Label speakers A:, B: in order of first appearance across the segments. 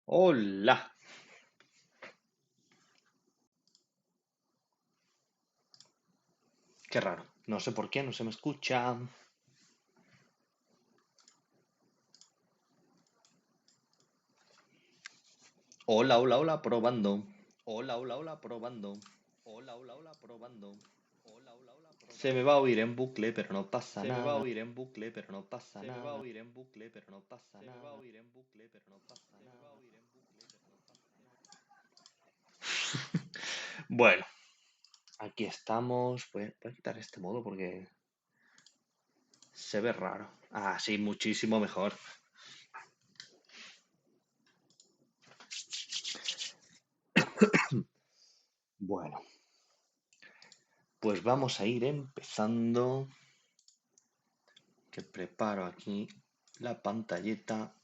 A: Hola. Qué raro. No sé por qué, no se me escucha. Hola, hola, hola, probando. Hola, hola, hola, probando. Hola, hola, hola, probando. Hola, hola, hola, probando. Se me va a oír en bucle, pero no pasa nada. Se me va a oír en bucle, pero no pasa nada. Se me va a oír en bucle, pero no pasa nada. Se me va a oír en bucle, pero no pasa nada. Se me va a oír en bucle, pero no pasa nada. Bueno, aquí estamos. Voy a quitar este modo porque se ve raro. Ah, sí, muchísimo mejor. Bueno, pues vamos a ir empezando. Que preparo aquí la pantalleta.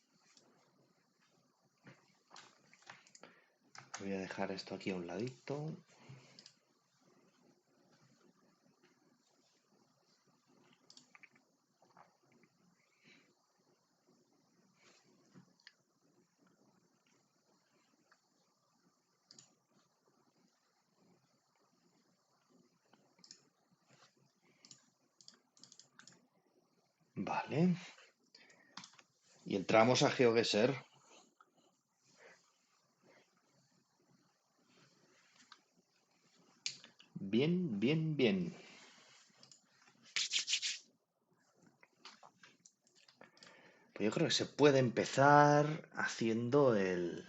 A: Voy a dejar esto aquí a un ladito. Vale. Y entramos a GeoGuessr. Bien, bien, bien. Pues yo creo que se puede empezar haciendo el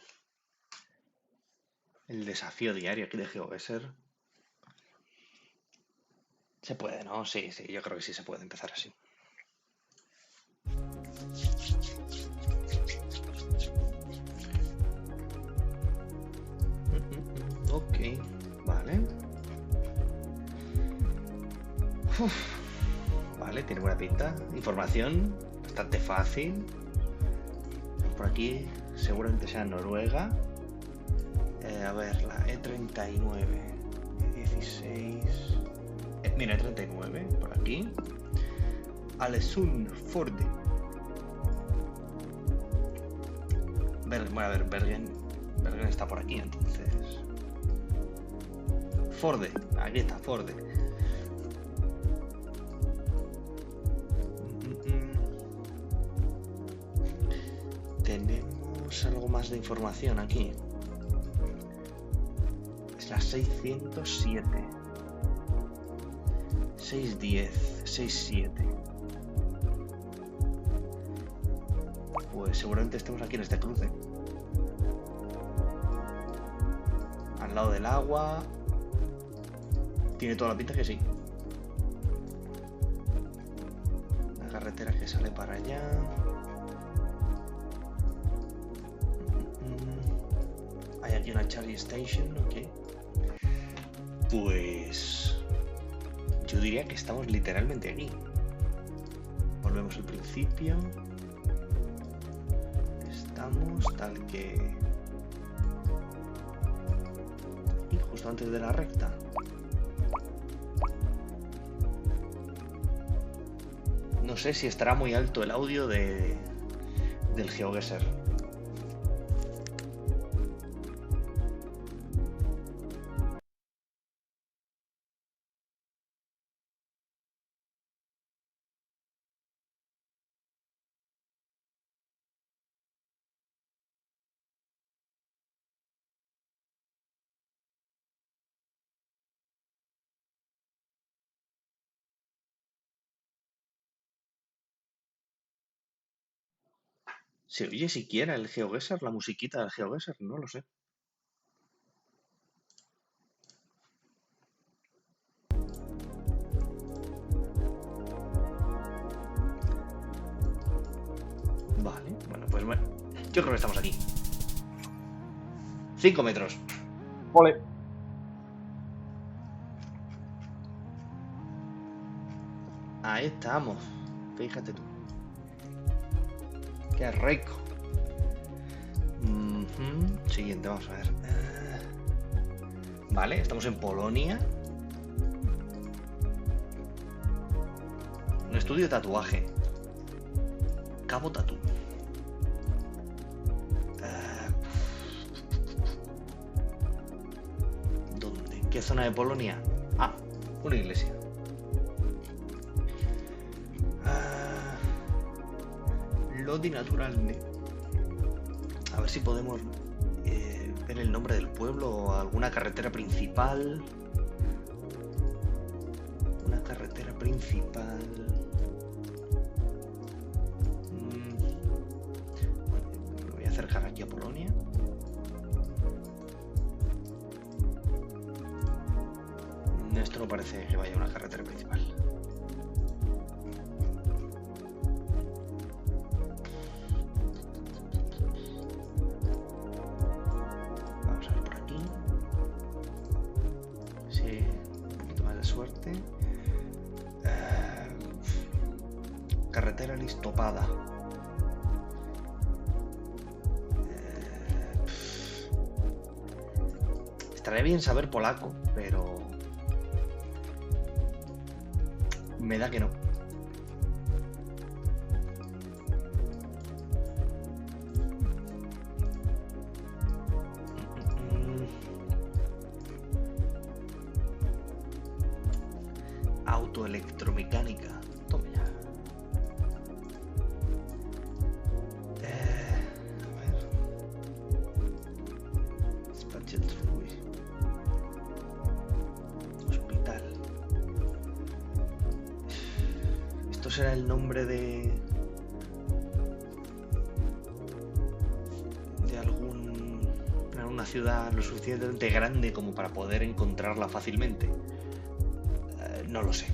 A: desafío diario aquí de GeoGuessr. Se puede, ¿no? Sí, sí, yo creo que sí se puede empezar así. Ok, vale. Vale, tiene buena pinta. Información bastante fácil. Por aquí seguramente sea Noruega. A ver, la E39, E16. Mira, E39, por aquí. Alesund Forde. Bueno, a ver, Bergen está por aquí, entonces. Forde, aquí está, Forde. Tenemos algo más de información aquí. Es la 607. 610, 67. Pues seguramente estemos aquí en este cruce. Al lado del agua. Tiene toda la pinta que sí. La carretera que sale para allá. Hay aquí una charging station, ok. Pues yo diría que estamos literalmente aquí. Volvemos al principio. Estamos tal que... Y justo antes de la recta. No sé si estará muy alto el audio del GeoGuessr. ¿Se oye siquiera el GeoGuessr, la musiquita del GeoGuessr? No lo sé. Vale, bueno. Yo creo que estamos aquí. 5 metros.
B: Ole.
A: Ahí estamos. Fíjate tú. Qué rico. Siguiente, vamos a ver. Vale, estamos en Polonia. Un estudio de tatuaje. Cabo Tatú. ¿Qué zona de Polonia? Ah, una iglesia. Lodi naturalne. A ver si podemos ver el nombre del pueblo o alguna carretera principal. Una carretera principal. Me voy a acercar aquí a Polonia. Esto no parece que vaya a una carretera principal. Vamos a ver por aquí. Sí, un poquito más de suerte. Carretera Listopada. Estaría bien saber polaco, pero me da que no. Autoelectromecánica. Toma ya. A ver. Hospital. Esto será el nombre de alguna ciudad lo suficientemente grande como para poder encontrarla fácilmente. No lo sé.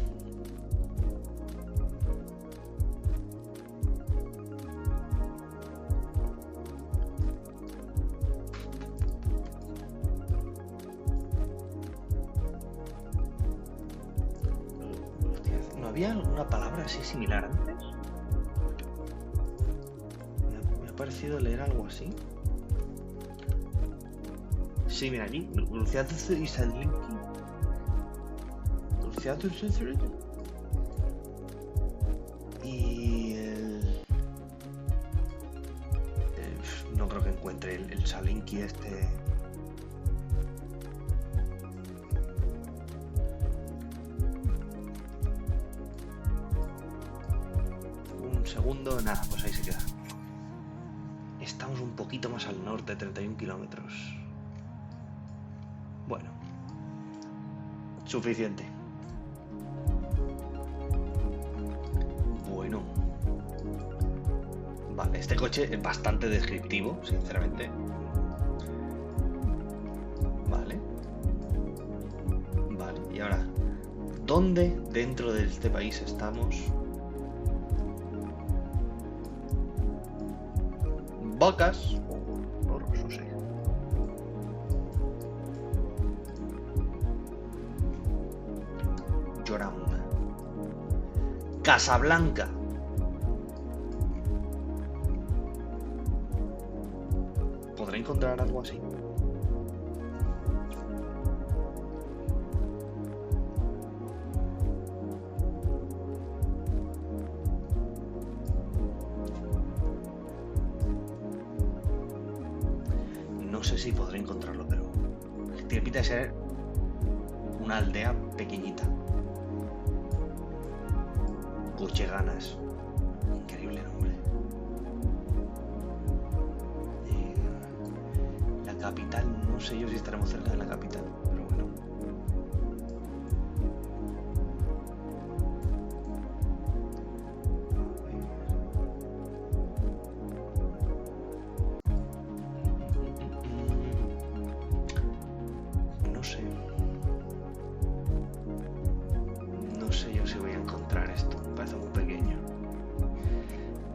A: ¿No había alguna palabra así similar antes? Me ha parecido leer algo así. Sí, mira aquí. Luciatus y Sadlinki. Y no creo que encuentre el Salinki este. Un segundo, nada, pues ahí se queda. Estamos un poquito más al norte, 31 kilómetros. Bueno, suficiente. Bueno, vale, este coche es bastante descriptivo, sinceramente. Vale. Vale, y ahora, ¿dónde dentro de este país estamos? Bocas o loros, no sé. Joram. Casablanca. ¿Podré encontrar algo así? No sé si podré encontrarlo, pero tiene pinta de ser una aldea pequeñita. Cocheganas. Increíble nombre. La capital, no sé yo si estaremos cerca de la capital, pero bueno. No sé. No sé yo si voy a encontrar esto. Me parece muy pequeño.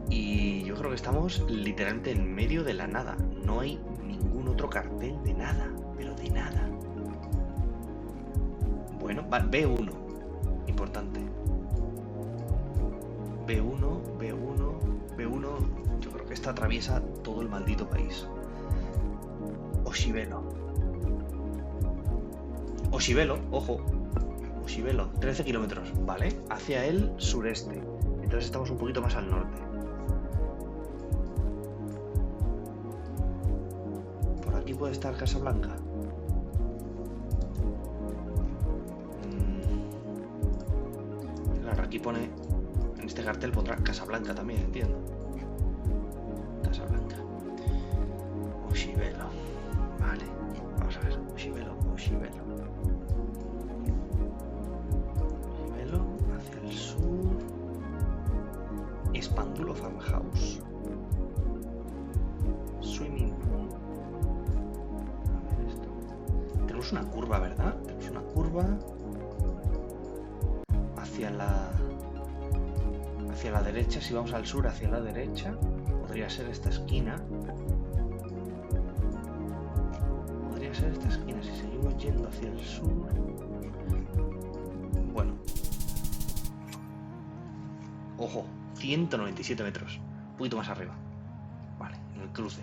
A: Y yo creo que estamos literalmente en medio de la nada. No hay ningún otro cartel de nada. Pero de nada. Bueno, B1. Importante. B1. Yo creo que esta atraviesa todo el maldito país. Oshibelo, ojo. Oshibelo, 13 kilómetros, ¿vale? Hacia el sureste. Entonces estamos un poquito más al norte. Por aquí puede estar Casablanca.
B: aquí pone, en este cartel pondrá Casablanca también, entiendo. Casablanca. Oshibelo. Vale, vamos a ver. Oshibelo. Oshibelo hacia el sur. Espandulo Farmhouse. Swimming pool. A ver esto. Tenemos una curva, ¿verdad? Tenemos una curva hacia la derecha. Si vamos al sur, hacia la derecha, podría ser esta esquina. Podría ser esta esquina. Si seguimos yendo hacia el sur, bueno, ojo, 197 metros, un poquito más arriba. Vale, en el cruce.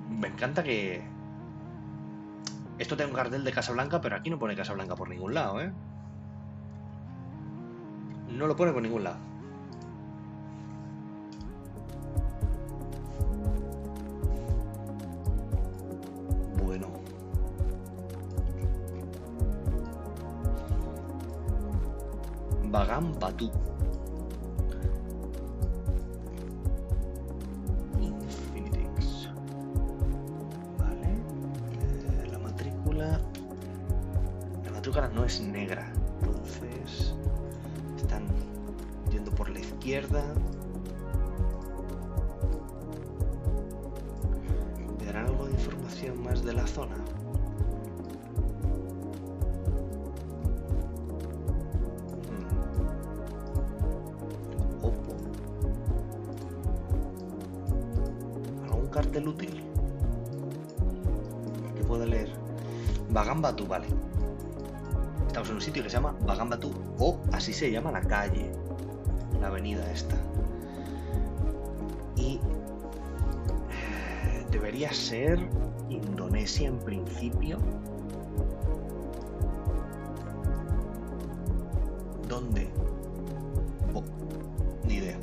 B: Me encanta que esto tenga un cartel de Casablanca, pero aquí no pone Casablanca por ningún lado, ¿eh? No lo pone por ningún lado. Bueno. Bagan Batu. Infinitix. Vale. La matrícula no es negra. Entonces están yendo por la izquierda. ¿Me darán algo de información más de la zona? Opo. ¿Algún cartel útil que pueda leer? Bagan Batu, vale. Estamos en un sitio que se llama Bagan Batu, o así se llama la calle, la avenida esta. Y debería ser Indonesia en principio. ¿Dónde? Oh, ni idea.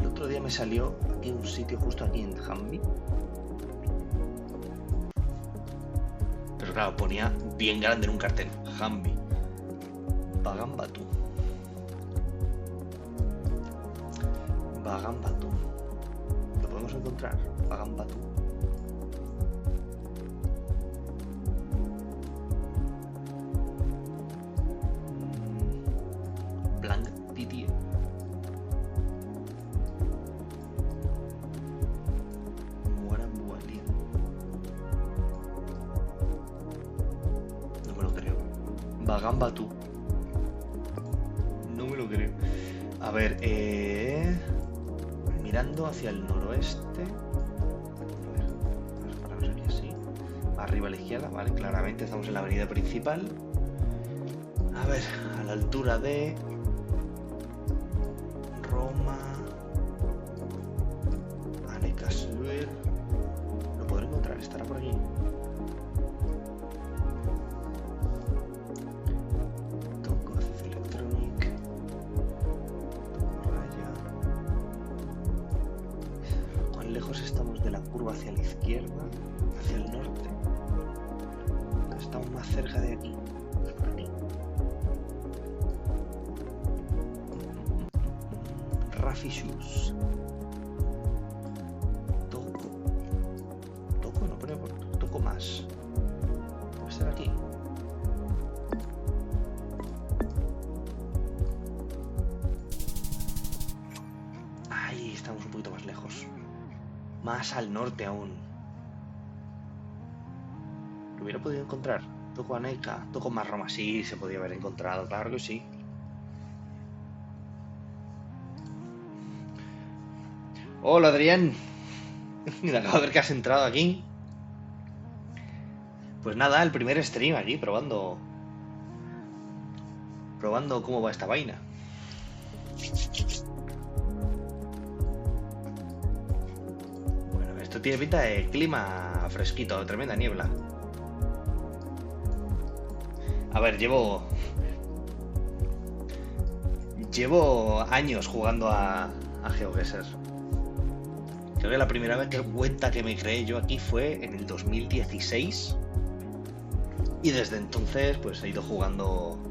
B: El otro día me salió aquí un sitio justo aquí en Jambi. Claro, ponía bien grande en un cartel. Jambi. Bagan Batu. Bagan Batu. ¿Lo podemos encontrar? Bagan Batu. Blanc Didier. Bagan Batu. No me lo creo. A ver, mirando hacia el noroeste. A ver, nos paramos aquí así. Arriba a la izquierda, vale, claramente estamos en la avenida principal. A ver, a la altura de Roma, Anekasuer. Lo podré encontrar, estará por aquí. Estamos de la curva hacia la izquierda, hacia el norte. Estamos más cerca de aquí. Por aquí. Rafi Shoes. Toco, no pone por toco más. Debe estar aquí. Ahí estamos un poquito más lejos. Más al norte aún. ¿Lo hubiera podido encontrar? Toco Aneca, toco más Roma. Sí, se podía haber encontrado, claro que sí. Hola, Adrián. Mira, acabo de ver que has entrado aquí. Pues nada, el primer stream aquí, probando cómo va esta vaina. Esto tiene pinta de clima fresquito, tremenda niebla. A ver, llevo años jugando a GeoGuessr. Creo que la primera vez que cuenta que me creé yo aquí fue en el 2016. Y desde entonces pues he ido jugando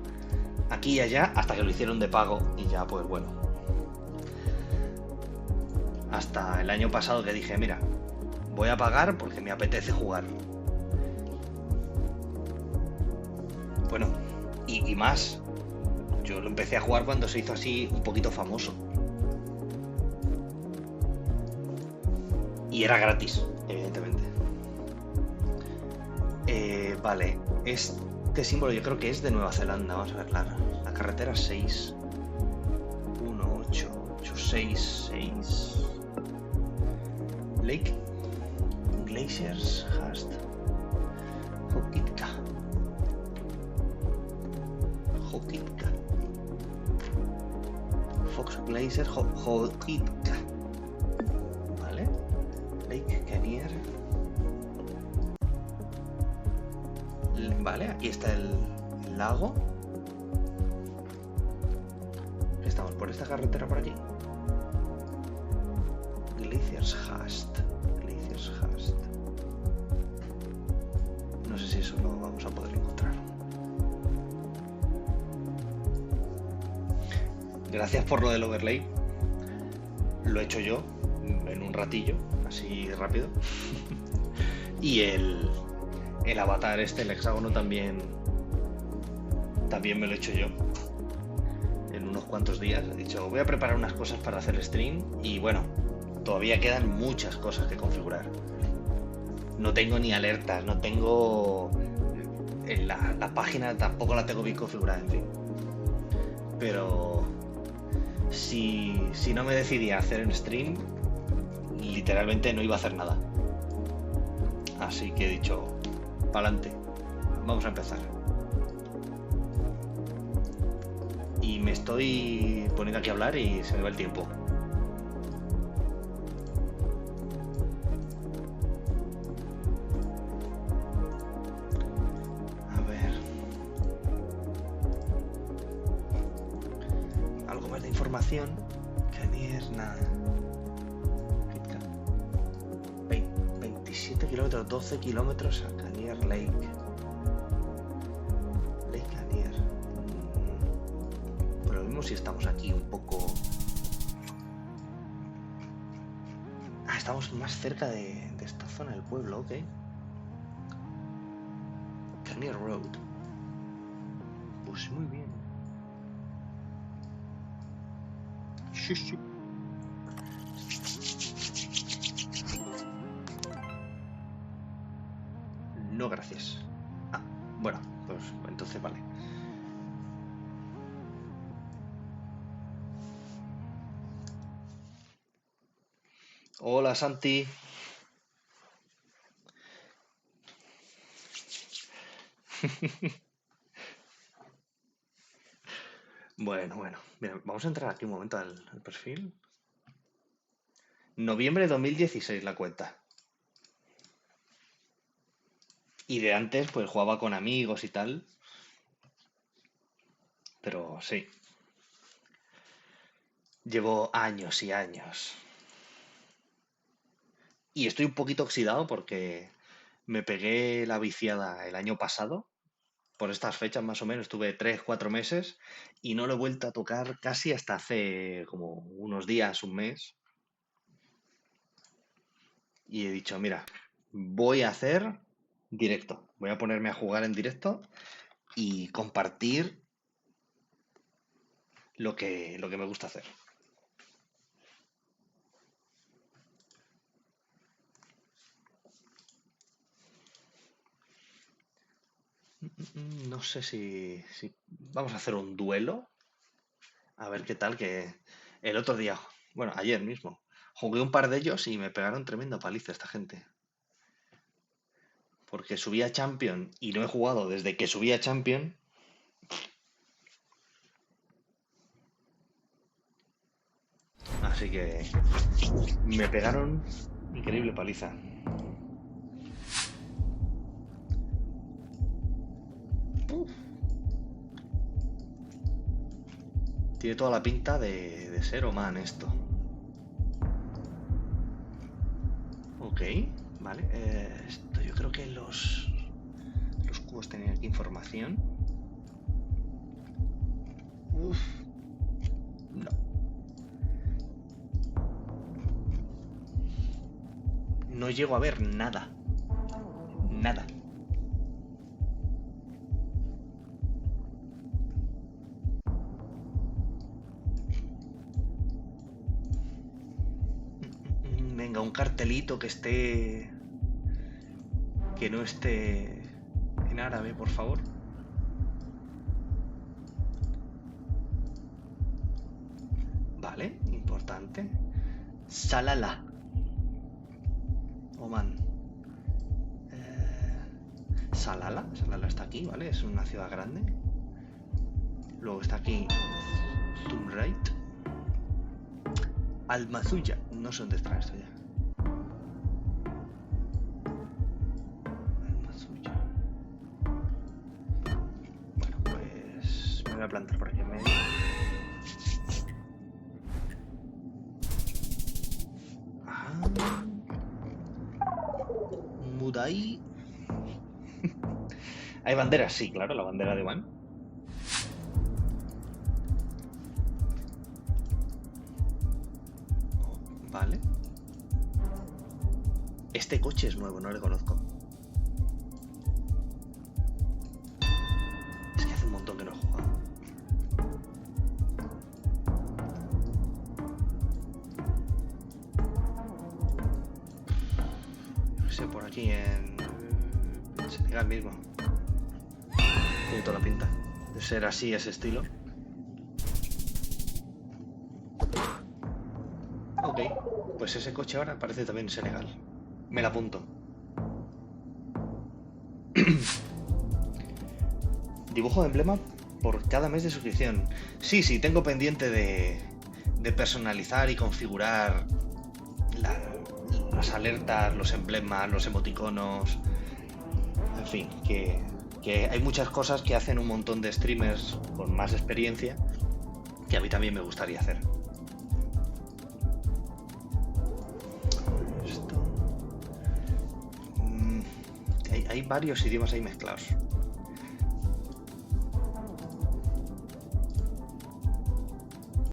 B: aquí y allá hasta que lo hicieron de pago y ya pues bueno. Hasta el año pasado que dije, mira, voy a pagar porque me apetece jugar. Bueno, y más. Yo lo empecé a jugar cuando se hizo así un poquito famoso. Y era gratis, evidentemente. Vale, este símbolo yo creo que es de Nueva Zelanda. Vamos a ver, la carretera 6. 1, 8, 8, 6, 6. Lake Glaciers Hast. Hokitka. Hokitka. Fox Glacier Hokitka. Vale. Lake Kanier. Vale, aquí está el lago. Estamos por esta carretera por aquí. Glaciers Hast. Glaciers Hast. No sé si eso lo vamos a poder encontrar. Gracias por lo del overlay. Lo he hecho yo en un ratillo, así rápido. Y el avatar el hexágono también me lo he hecho yo en unos cuantos días. He dicho, voy a preparar unas cosas para hacer el stream y bueno, todavía quedan muchas cosas que configurar. No tengo ni alertas, no tengo... La página tampoco la tengo bien configurada, en fin. Pero si no me decidía a hacer un stream, literalmente no iba a hacer nada. Así que he dicho, pa'lante, vamos a empezar. Y me estoy poniendo aquí a hablar y se me va el tiempo. A ver. Algo más de información. Kanier, nada. 27 kilómetros, 12 kilómetros a Kanier Lake. Lake Kanier. Pero lo mismo si estamos aquí un poco... Ah, estamos más cerca de esta zona del pueblo, ok. Kanier Road. Pues muy bien. Sí, sí. No, gracias. Ah, bueno, pues entonces vale. Hola, Santi. Bueno. Mira, vamos a entrar aquí un momento al perfil. Noviembre de 2016 la cuenta. Y de antes, pues jugaba con amigos y tal. Pero sí. Llevo años y años. Y estoy un poquito oxidado porque me pegué la viciada el año pasado. Por estas fechas más o menos, estuve 3-4 meses y no lo he vuelto a tocar casi hasta hace como unos días, un mes. Y he dicho, mira, voy a hacer directo. Voy a ponerme a jugar en directo y compartir lo que me gusta hacer. No sé si vamos a hacer un duelo. A ver qué tal, que el otro día, bueno, ayer mismo, jugué un par de ellos y me pegaron tremenda paliza esta gente. Porque subí a Champion y no he jugado desde que subí a Champion. Así que me pegaron increíble paliza. Tiene toda la pinta de ser Oman esto. Ok, vale. Esto yo creo que los juegos tenían aquí información. Uf. No. No llego a ver nada. Nada. Venga, un cartelito que esté... que no esté en árabe, por favor. Vale, importante. Salalah, Oman. Salalah está aquí, ¿vale? Es una ciudad grande. Luego está aquí Thumrait. Al-Mazuya, no sé dónde está esto ya. Al-Mazuya. Bueno, pues me voy a plantar por aquí en medio. Ajá. Mudai. ¿Hay banderas? Sí, claro, la bandera de Oman. Vale. Este coche es nuevo, no le conozco. Es que hace un montón que no he jugado. No sé, por aquí en Senegal mismo. Tiene toda la pinta de ser así, ese estilo. Ok, pues ese coche ahora parece también Senegal. Me la apunto. Dibujo de emblema por cada mes de suscripción. Sí, tengo pendiente de personalizar y configurar las alertas, los emblemas, los emoticonos. En fin, que hay muchas cosas que hacen un montón de streamers con más experiencia que a mí también me gustaría hacer. Hay varios idiomas ahí mezclados.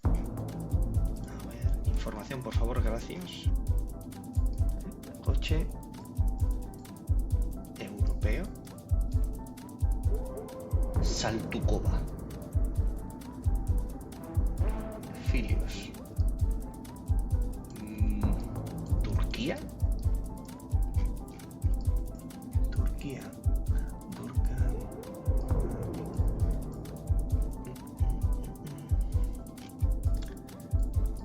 B: A ver, información, por favor, gracias. Coche europeo. Saltukova. Filios. Turquía. Durkan.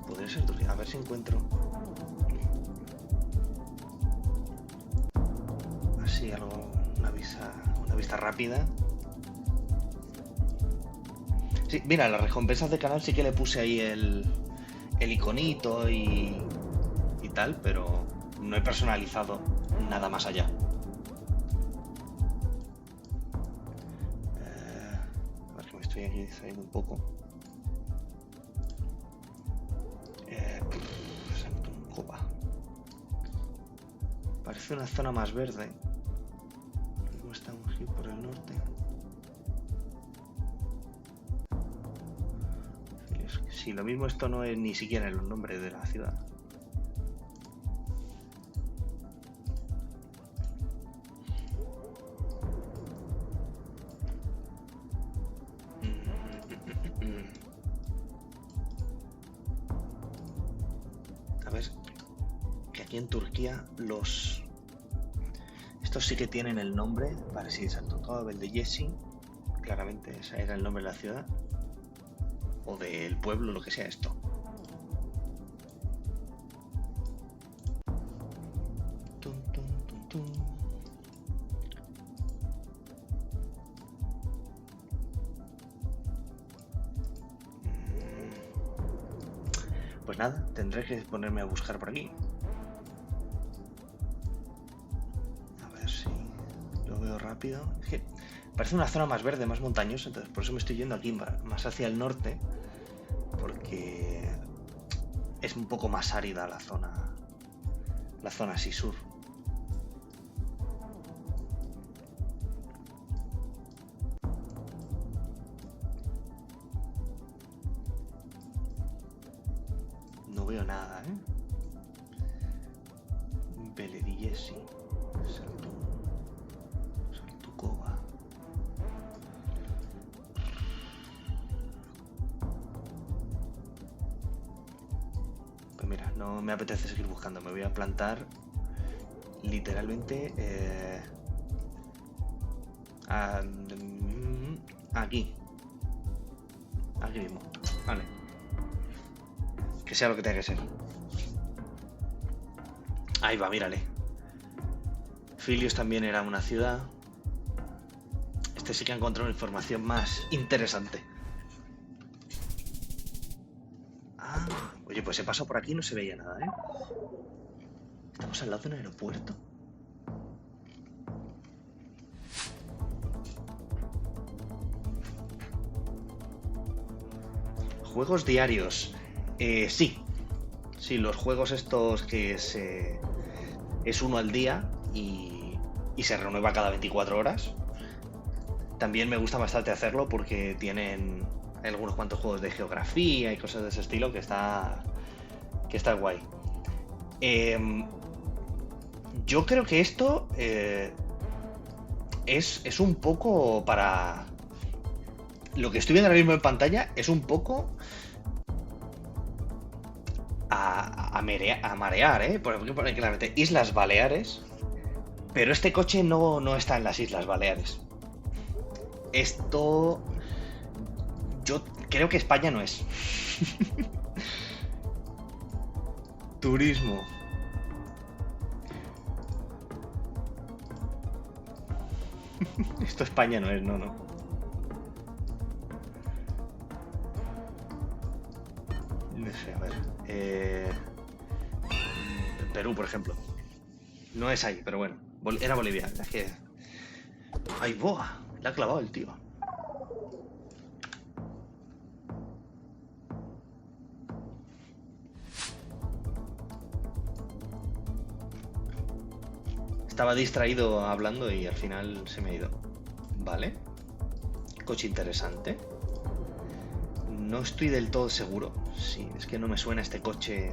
B: Podría ser Turquía. A ver si encuentro así algo, una vista rápida. Sí, mira, las recompensas de canal sí que le puse ahí el iconito y tal, pero no he personalizado nada más allá. A ver que me estoy aquí distrayendo un poco. Saltukova. Parece una zona más verde. Luego está un hip por el norte. Sí, lo mismo esto no es ni siquiera el nombre de la ciudad. A ver, que aquí en Turquía estos sí que tienen el nombre. Vale, sí, Saltukova, Beldejesi. Claramente ese era el nombre de la ciudad. O del pueblo, lo que sea esto. Tum, tum, tum, tum. Pues nada, tendré que ponerme a buscar por aquí. A ver si lo veo rápido. Es que parece una zona más verde, más montañosa, entonces por eso me estoy yendo aquí más hacia el norte, porque es un poco más árida la zona así sur. veo nada, ¿eh? Belediesi. Saltucova. Pues mira, no me apetece seguir buscando. Me voy a plantar literalmente aquí. Aquí mismo. Vale. Que sea lo que tenga que ser. Ahí va, mírale. Filius también era una ciudad. Este sí que ha encontrado información más interesante. Ah, oye, pues he pasado por aquí y no se veía nada, ¿eh? Estamos al lado de un aeropuerto. Juegos diarios. Sí. Sí, los juegos estos que es uno al día y se renueva cada 24 horas. También me gusta bastante hacerlo porque tienen algunos cuantos juegos de geografía y cosas de ese estilo que está guay. Yo creo que esto es un poco para... Lo que estoy viendo ahora mismo en pantalla es un poco a marear, ¿eh? Por ejemplo, pone claramente Islas Baleares, pero este coche no está en las Islas Baleares. Esto... Yo creo que España no es. Turismo. Esto España no es, no. No sé, a ver. Perú, por ejemplo. No es ahí, pero bueno. Era Bolivia. Es que... ¡Ay, boa! Le ha clavado el tío. Estaba distraído hablando y al final se me ha ido. Vale. Coche interesante. No estoy del todo seguro. Sí, es que no me suena este coche.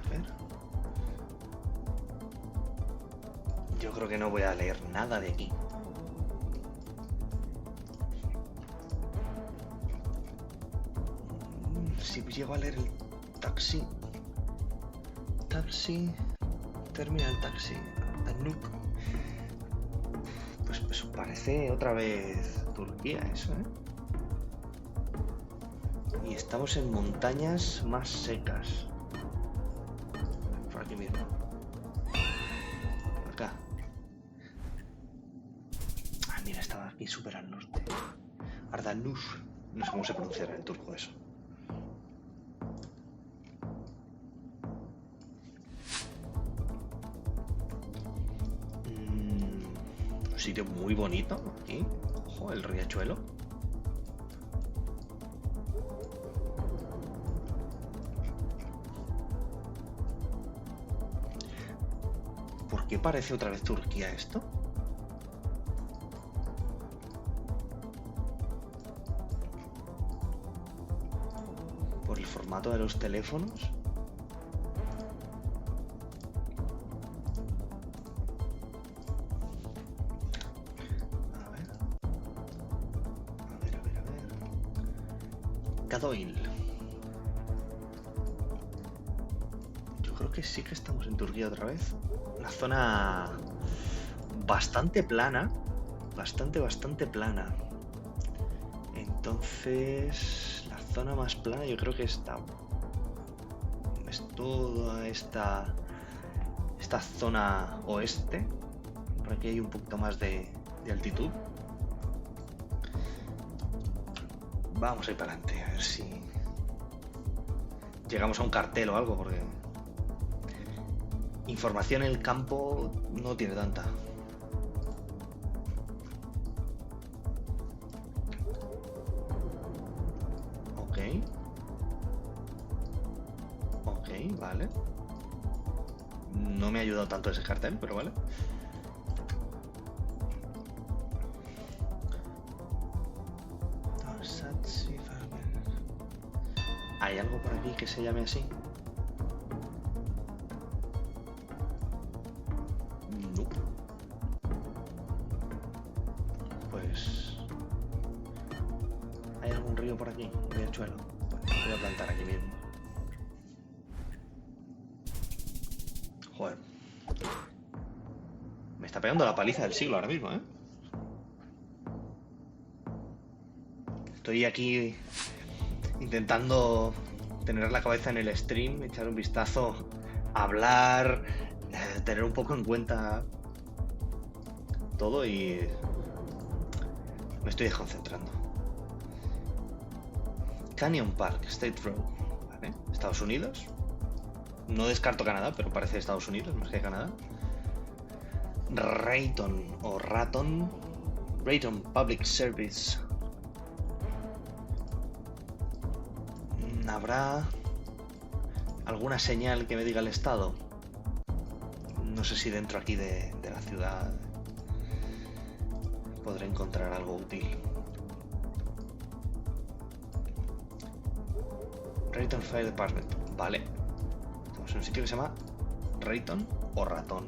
B: A ver. Yo creo que no voy a leer nada de aquí. Si llego a leer el taxi. Taxi. Terminal taxi. Danube. Pues parece otra vez Turquía eso, ¿eh? Y estamos en montañas más secas. Por aquí mismo. Por acá. Ah, mira, estaba aquí súper al norte. Ardanush. No sé cómo se pronunciará en turco eso. Un sitio muy bonito aquí. Ojo, el riachuelo. ¿Por qué parece otra vez Turquía esto? ¿Por el formato de los teléfonos? A ver. Kadoil. Yo creo que sí que estamos en Turquía otra vez. Una zona bastante plana. Bastante plana. Entonces, la zona más plana yo creo que está... Es toda esta zona oeste. Por aquí hay un poquito más de altitud. Vamos a ir para adelante, a ver si llegamos a un cartel o algo, porque información en el campo no tiene tanta. Ok, vale. No me ha ayudado tanto ese cartel, pero vale. ¿Hay algo por aquí que se llame así?
A: No.
B: Pues... ¿hay algún río por aquí? Un riachuelo. Pues voy a plantar aquí mismo. Joder. Me está pegando la paliza del siglo ahora mismo, ¿eh? Estoy aquí intentando tener la cabeza en el stream, echar un vistazo, hablar, tener un poco en cuenta todo y me estoy desconcentrando. Canyon Park, State Road, ¿vale? Estados Unidos. No descarto Canadá, pero parece Estados Unidos más que Canadá. Rayton o Raton. Rayton Public Service. ¿Habrá alguna señal que me diga el estado? No sé si dentro aquí de la ciudad podré encontrar algo útil. Rayton Fire Department. Vale. Estamos en un sitio que se llama Rayton o Ratón.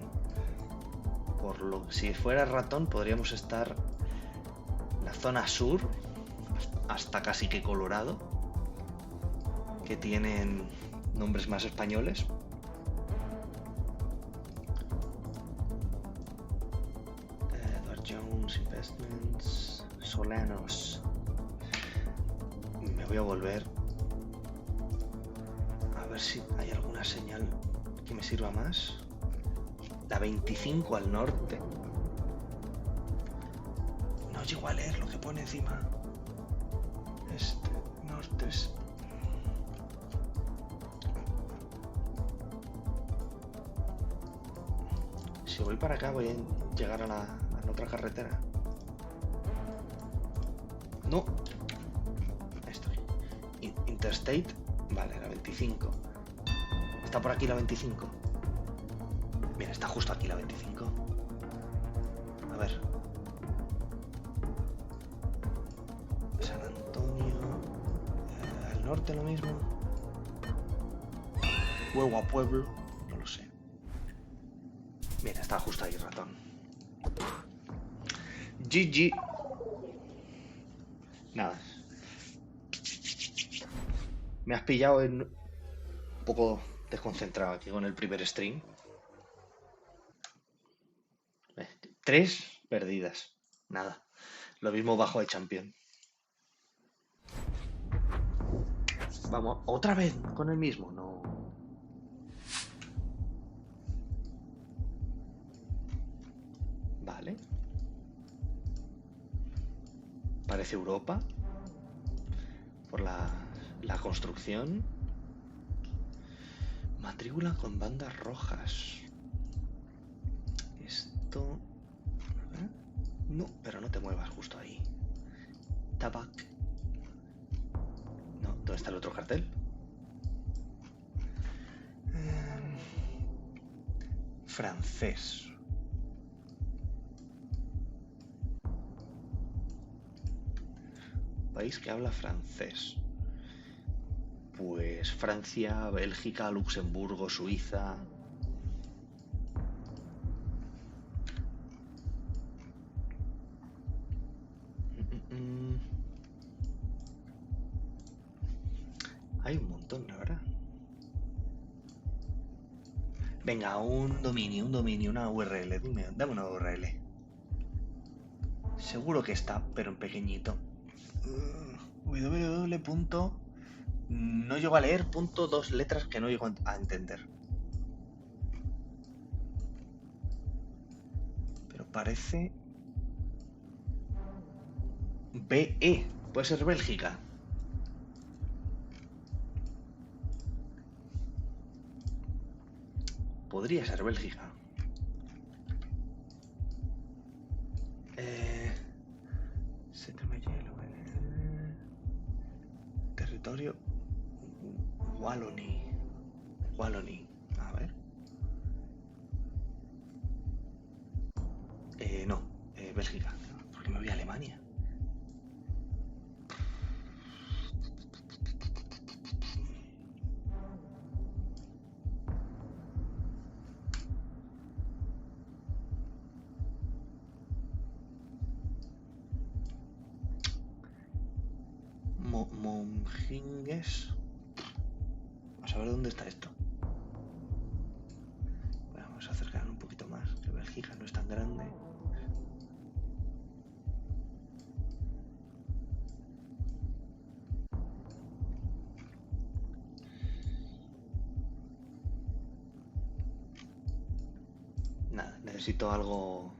B: Por lo que si fuera Ratón podríamos estar en la zona sur hasta casi que Colorado, que tienen nombres más españoles. Edward Jones Investments, Solanos. Me voy a volver a ver si hay alguna señal que me sirva más. La 25 al norte. No llego a leer lo que pone encima. Este, norte es... Si voy para acá voy a llegar a la otra carretera. No. Esto. Interstate. Vale, la 25. ¿Está por aquí la 25? Mira, está justo aquí la 25. A ver. San Antonio. Al norte lo mismo. Huevo a pueblo. No lo sé. Mira, está justo ahí, Ratón. GG. Nada. Me has pillado en... un poco desconcentrado aquí con el primer stream. 3 perdidas. Nada. Lo mismo bajo de champion. Vamos, otra vez con el mismo. No. Vale. Parece Europa. Por la construcción. Matrícula con bandas rojas. Esto... ¿eh? No, pero no te muevas justo ahí. Tabac. No, ¿dónde está el otro cartel? Francés. País que habla francés. Pues Francia, Bélgica, Luxemburgo, Suiza. Hay un montón, la verdad. Venga, un dominio, una URL. Dame una URL. Seguro que está, pero en pequeñito. www. No llego a leer, punto, 2 letras que no llego a entender. Pero parece... BE. Puede ser Bélgica. Podría ser Bélgica. Territorio Wallonie. A ver. No, Bélgica. ¿Por qué me voy a Alemania? Domínguez. Vamos a ver dónde está esto. Bueno, vamos a acercar un poquito más, que Bélgica no es tan grande. Nada, necesito algo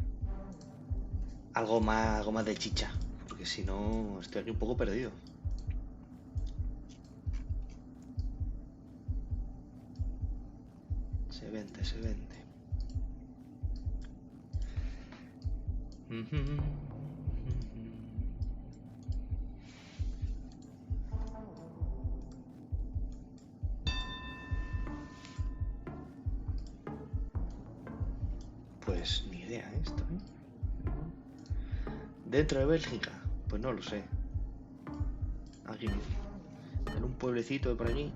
B: más de chicha, porque si no estoy aquí un poco perdido. Se vende. Pues ni idea esto, ¿eh? Dentro de Bélgica, pues no lo sé. Aquí mismo. En un pueblecito de por allí,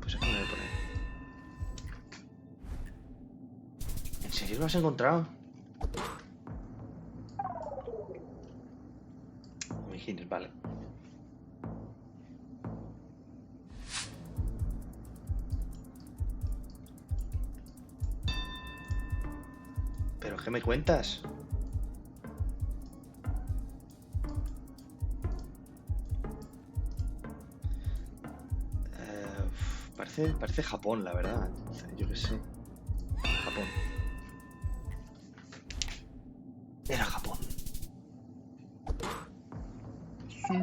B: pues aquí me voy a poner. ¿En serio lo has encontrado? Imagines, vale. ¿Pero qué me cuentas? Parece Japón, la verdad. Yo qué sé. Japón. Era Japón. Sí.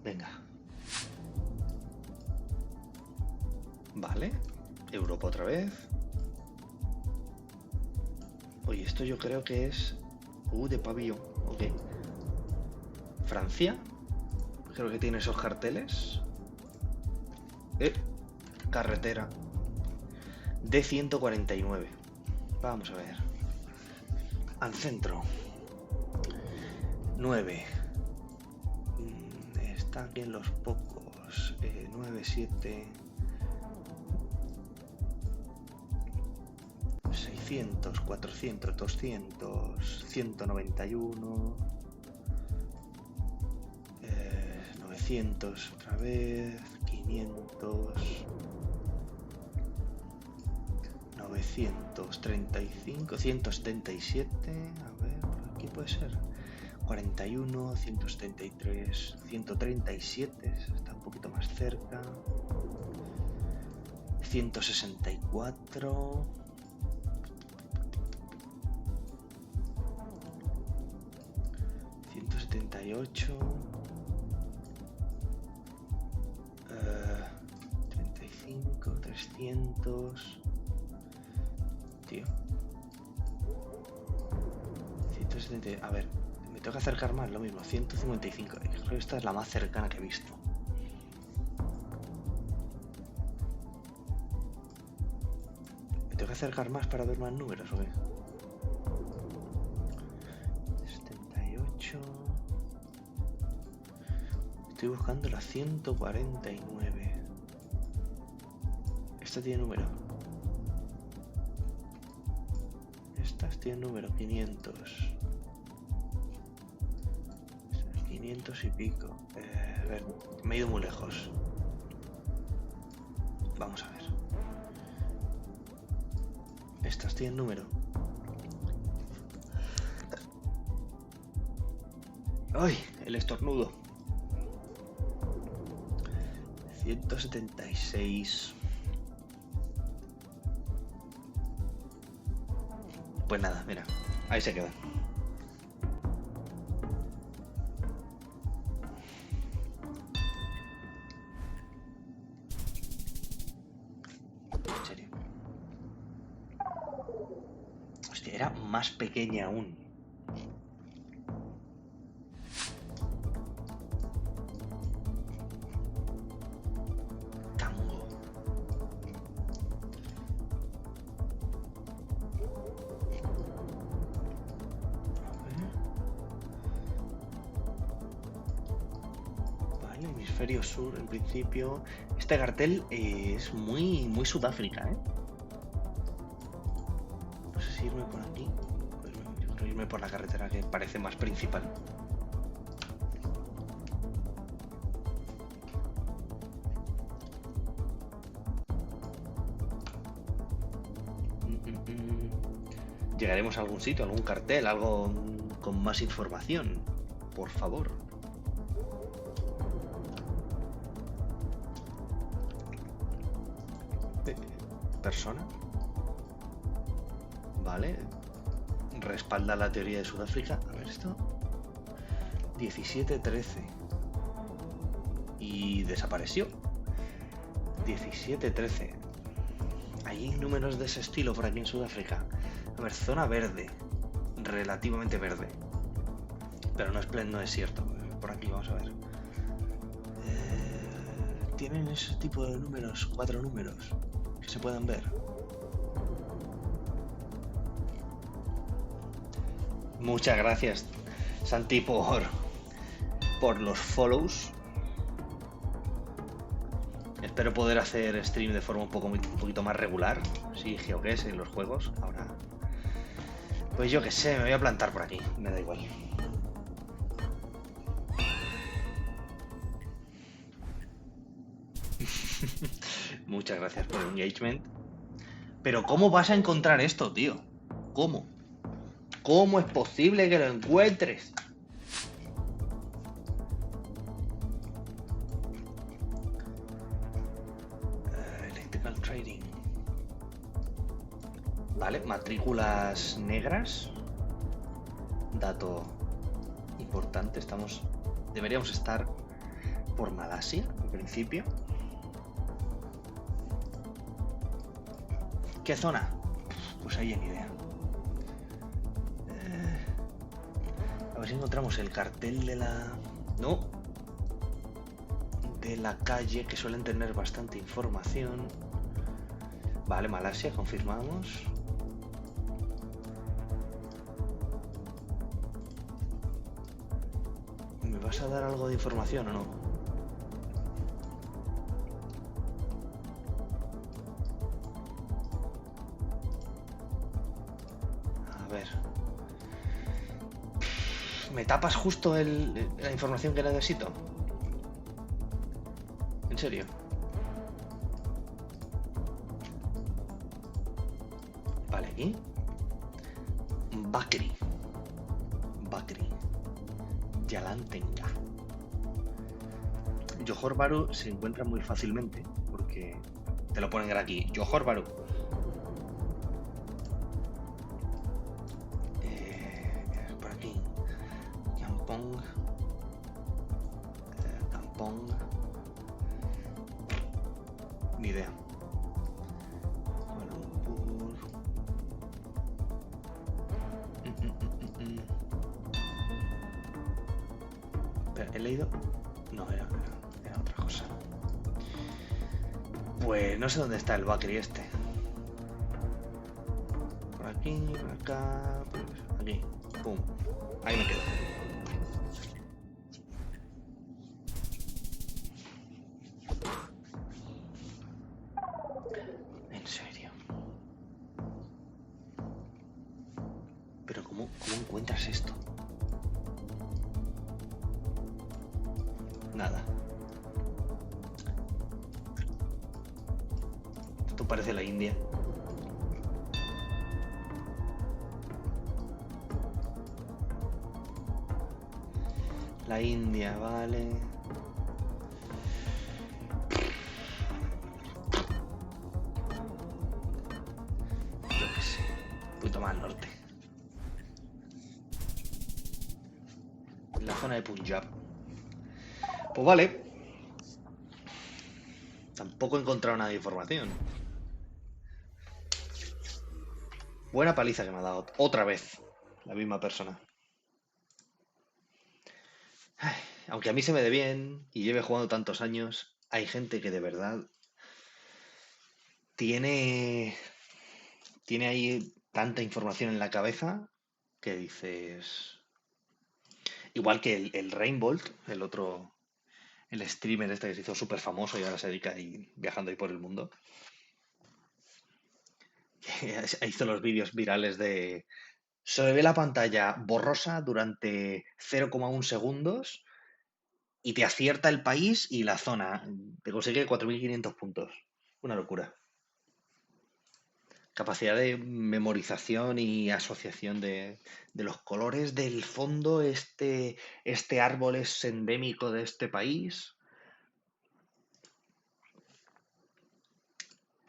B: Venga. Vale. Europa otra vez. Oye, esto yo creo que es... de pabellón. Ok. Francia. Creo que tiene esos carteles. Carretera. D149. Vamos a ver. Al centro. 9. Está aquí en los pocos. 9, 7. 600, 400, 200, 191. 900 otra vez. 500. 935, 177, a ver, por aquí puede ser 41, 173, 137, está un poquito más cerca, 164, 178, 35, 300. Tío. 170. A ver, me tengo que acercar más, lo mismo. 155. Creo que esta es la más cercana que he visto. ¿Me tengo que acercar más para ver más números o qué? 78. Estoy buscando la 149. Esta tiene número. Tiene número 500. 500 y pico. A ver, me he ido muy lejos. Vamos a ver. Estas tienen número. ¡Ay! El estornudo. 176. Pues nada, mira, ahí se queda. En serio. Hostia, era más pequeña aún. Hemisferio sur, en principio. Este cartel es muy Sudáfrica, ¿eh? No sé si irme por aquí. Pues no, yo No irme por la carretera que parece más principal. Llegaremos a algún sitio, algún cartel, algo con más información. Por favor. Persona. Vale. Respalda la teoría de Sudáfrica. A ver esto. 17-13. Y desapareció. 17-13. ¿Hay números de ese estilo por aquí en Sudáfrica? A ver, zona verde. Relativamente verde. Pero no es pleno desierto. Por aquí vamos a ver. ¿Tienen ese tipo de números? 4 números que se puedan ver. Muchas gracias, Santi, por los follows. Espero poder hacer stream de forma un poquito más regular. Sí, GeoGuessr en los juegos. Ahora, pues yo qué sé, me voy a plantar por aquí. Me da igual. Muchas gracias por el engagement. Pero ¿cómo vas a encontrar esto, tío? ¿Cómo? ¿Cómo es posible que lo encuentres? Electrical Trading. Vale, matrículas negras. Dato importante. Deberíamos estar por Malasia, en principio. ¿Qué zona? Pues ahí en idea. A ver si encontramos el cartel de la... No. De la calle, que suelen tener bastante información. Vale, Malasia, confirmamos. ¿Me vas a dar algo de información o no? ¿Me tapas justo la información que necesito? ¿En serio? Vale, aquí. Bakri. Yalantenga. Johor Bahru se encuentra muy fácilmente porque te lo ponen aquí. Johor Bahru. Por aquí. Kampong. Ni idea. Kuala Lumpur. Pero he leído. No, era otra cosa. Pues no sé dónde está el Bakri este. Por aquí, por acá. Por aquí. Pum. Ahí me quedo. En serio. Pero ¿cómo encuentras esto? Nada. Esto parece la India. La India, vale. Yo qué sé. Un poquito más al norte. En la zona de Punjab. Pues vale. Tampoco he encontrado nada de información. Buena paliza que me ha dado. Otra vez. La misma persona. Ay, aunque a mí se me dé bien y lleve jugando tantos años, hay gente que de verdad tiene ahí tanta información en la cabeza que dices... Igual que el Rainbolt, el otro... El streamer este que se hizo súper famoso y ahora se dedica ahí viajando ahí por el mundo. Hizo los vídeos virales de Se le ve la pantalla borrosa durante 0,1 segundos y te acierta el país y la zona. Te consigue 4.500 puntos. Una locura. Capacidad de memorización y asociación de los colores del fondo. Este árbol es endémico de este país.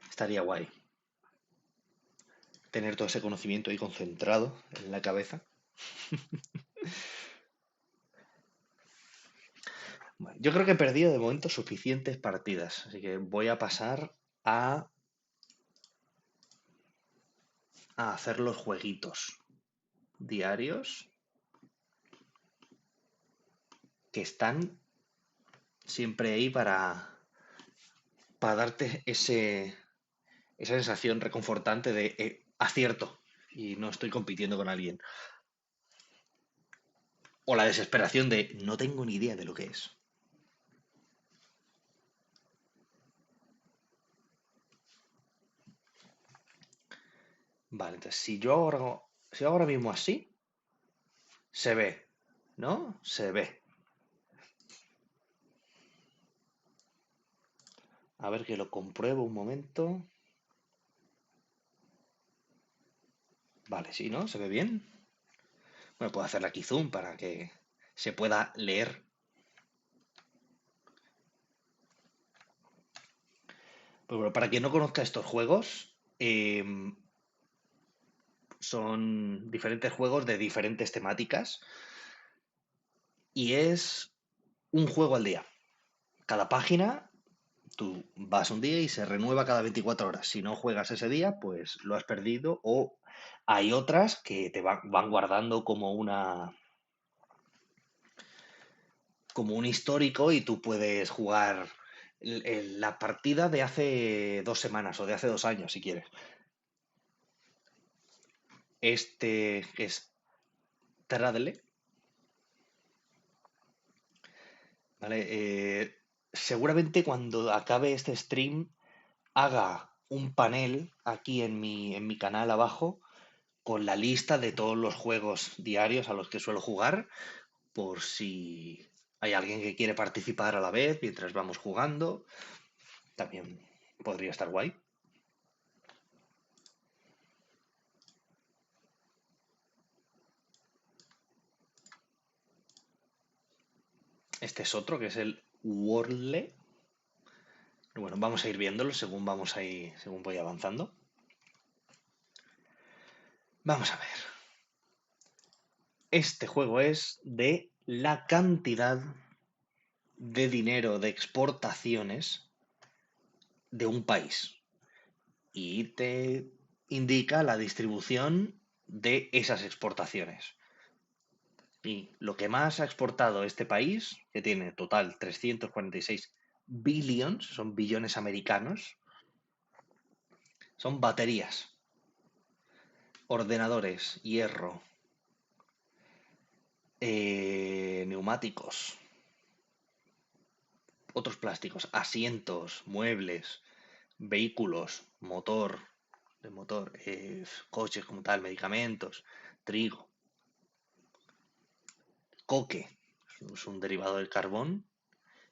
B: Estaría guay tener todo ese conocimiento ahí concentrado en la cabeza. Bueno, yo creo que he perdido de momento suficientes partidas, así que voy a pasar a hacer los jueguitos diarios que están siempre ahí para darte esa sensación reconfortante de acierto y no estoy compitiendo con alguien. O la desesperación de no tengo ni idea de lo que es. Vale, entonces si yo ahora mismo así, se ve, ¿no? Se ve. A ver que lo compruebo un momento. Vale, sí, ¿no? ¿Se ve bien? Bueno, puedo hacerle aquí zoom para que se pueda leer. Pues bueno, para quien no conozca estos juegos, son diferentes juegos de diferentes temáticas y es un juego al día. Cada página, tú vas un día y se renueva cada 24 horas. Si no juegas ese día, pues lo has perdido o hay otras que te van guardando como un histórico y tú puedes jugar la partida de hace 2 semanas o de hace 2 años si quieres. Este que es Tradle, ¿vale? Seguramente cuando acabe este stream haga un panel aquí en mi canal abajo con la lista de todos los juegos diarios a los que suelo jugar, por si hay alguien que quiere participar a la vez mientras vamos jugando, también podría estar guay. Este es otro que es el Wordle. Bueno, vamos a ir viéndolo según voy avanzando. Vamos a ver. Este juego es de la cantidad de dinero de exportaciones de un país y te indica la distribución de esas exportaciones. Y lo que más ha exportado este país, que tiene total 346 billions, son billones americanos, son baterías, ordenadores, hierro, neumáticos, otros plásticos, asientos, muebles, vehículos, coches como tal, medicamentos, trigo, coque, es un derivado del carbón,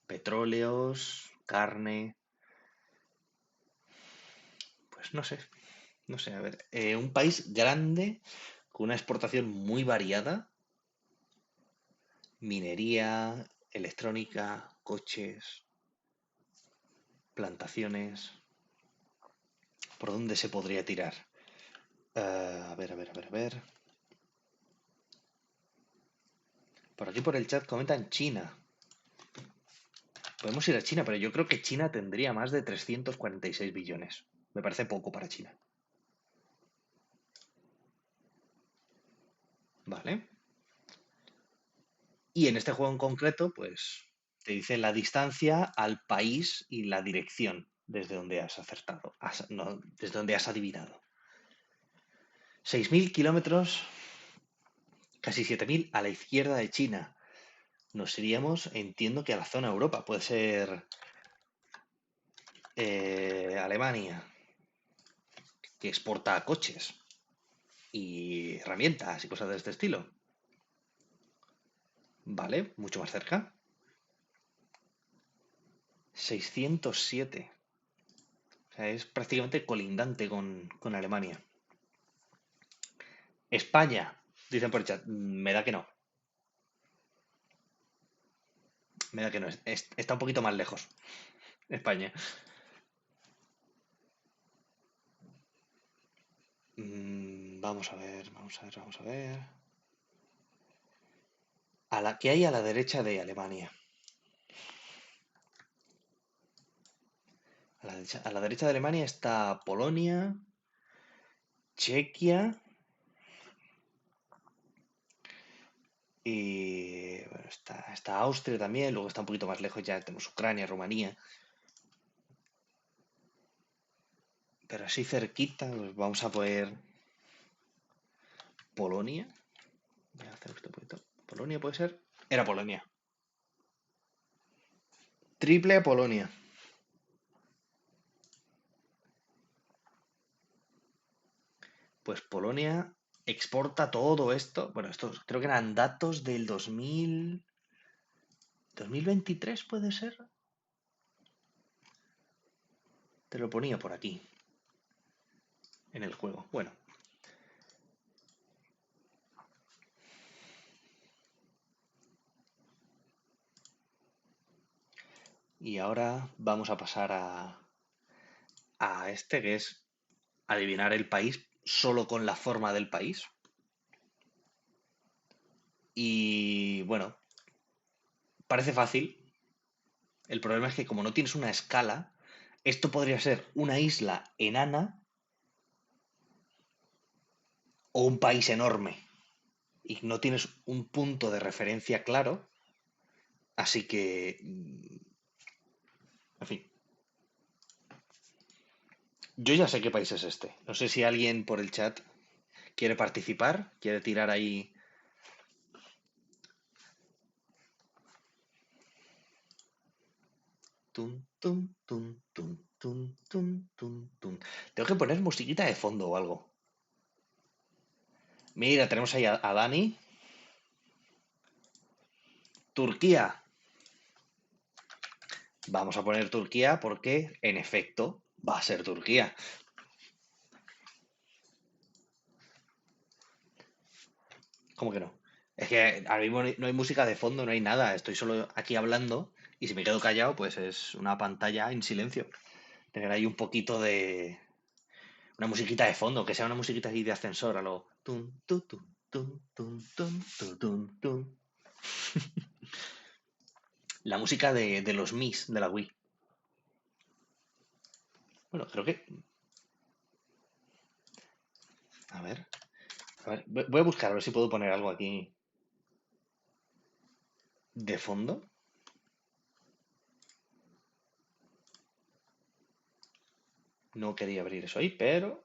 B: petróleos, carne, pues no sé, a ver, un país grande con una exportación muy variada, minería, electrónica, coches, plantaciones. ¿Por dónde se podría tirar? A ver, a ver, a ver, a ver. Por aquí por el chat comentan China. Podemos ir a China, pero yo creo que China tendría más de 346 billones. Me parece poco para China. Vale. Y en este juego en concreto, pues te dice la distancia al país y la dirección desde donde has acertado, no, desde donde has adivinado. 6.000 kilómetros, casi 7.000 a la izquierda de China. Nos iríamos, entiendo que a la zona Europa, puede ser Alemania, que exporta coches. Y herramientas y cosas de este estilo. Vale, mucho más cerca. 607. O sea, es prácticamente colindante con Alemania. España, dicen por el chat, me da que no. Me da que no. Está un poquito más lejos. España. Vamos a ver, vamos a ver, vamos a ver. ¿Qué hay a la derecha de Alemania? A la derecha de Alemania está Polonia, Chequia y bueno, está Austria también, luego está un poquito más lejos, ya tenemos Ucrania, Rumanía. Pero así cerquita, pues vamos a poner Polonia. Voy a hacer esto un poquito. ¿Polonia puede ser? Era Polonia. Triple a Polonia. Pues Polonia exporta todo esto. Bueno, estos creo que eran datos del 2023, ¿puede ser? Te lo ponía por aquí. En el juego. Bueno. Y ahora vamos a pasar a este, que es adivinar el país solo con la forma del país. Y bueno, parece fácil. El problema es que como no tienes una escala, esto podría ser una isla enana o un país enorme. Y no tienes un punto de referencia claro. Así que, en fin. Yo ya sé qué país es este. No sé si alguien por el chat quiere participar, quiere tirar ahí. Tum, tum, tum, tum, tum, tum, tum, tum. Tengo que poner musiquita de fondo o algo. Mira, tenemos ahí a Dani. Turquía. Vamos a poner Turquía porque, en efecto, va a ser Turquía. ¿Cómo que no? Es que ahora mismo no hay música de fondo, no hay nada. Estoy solo aquí hablando y si me quedo callado, pues es una pantalla en silencio. Tener ahí un poquito de... Una musiquita de fondo, que sea una musiquita así de ascensor, a lo... Tum, tum, tum, tum, tum, tum, tum, tum, tum. La música de los Mis de la Wii. Bueno, creo que... A ver, voy a buscar a ver si puedo poner algo aquí de fondo. No quería abrir eso ahí, pero...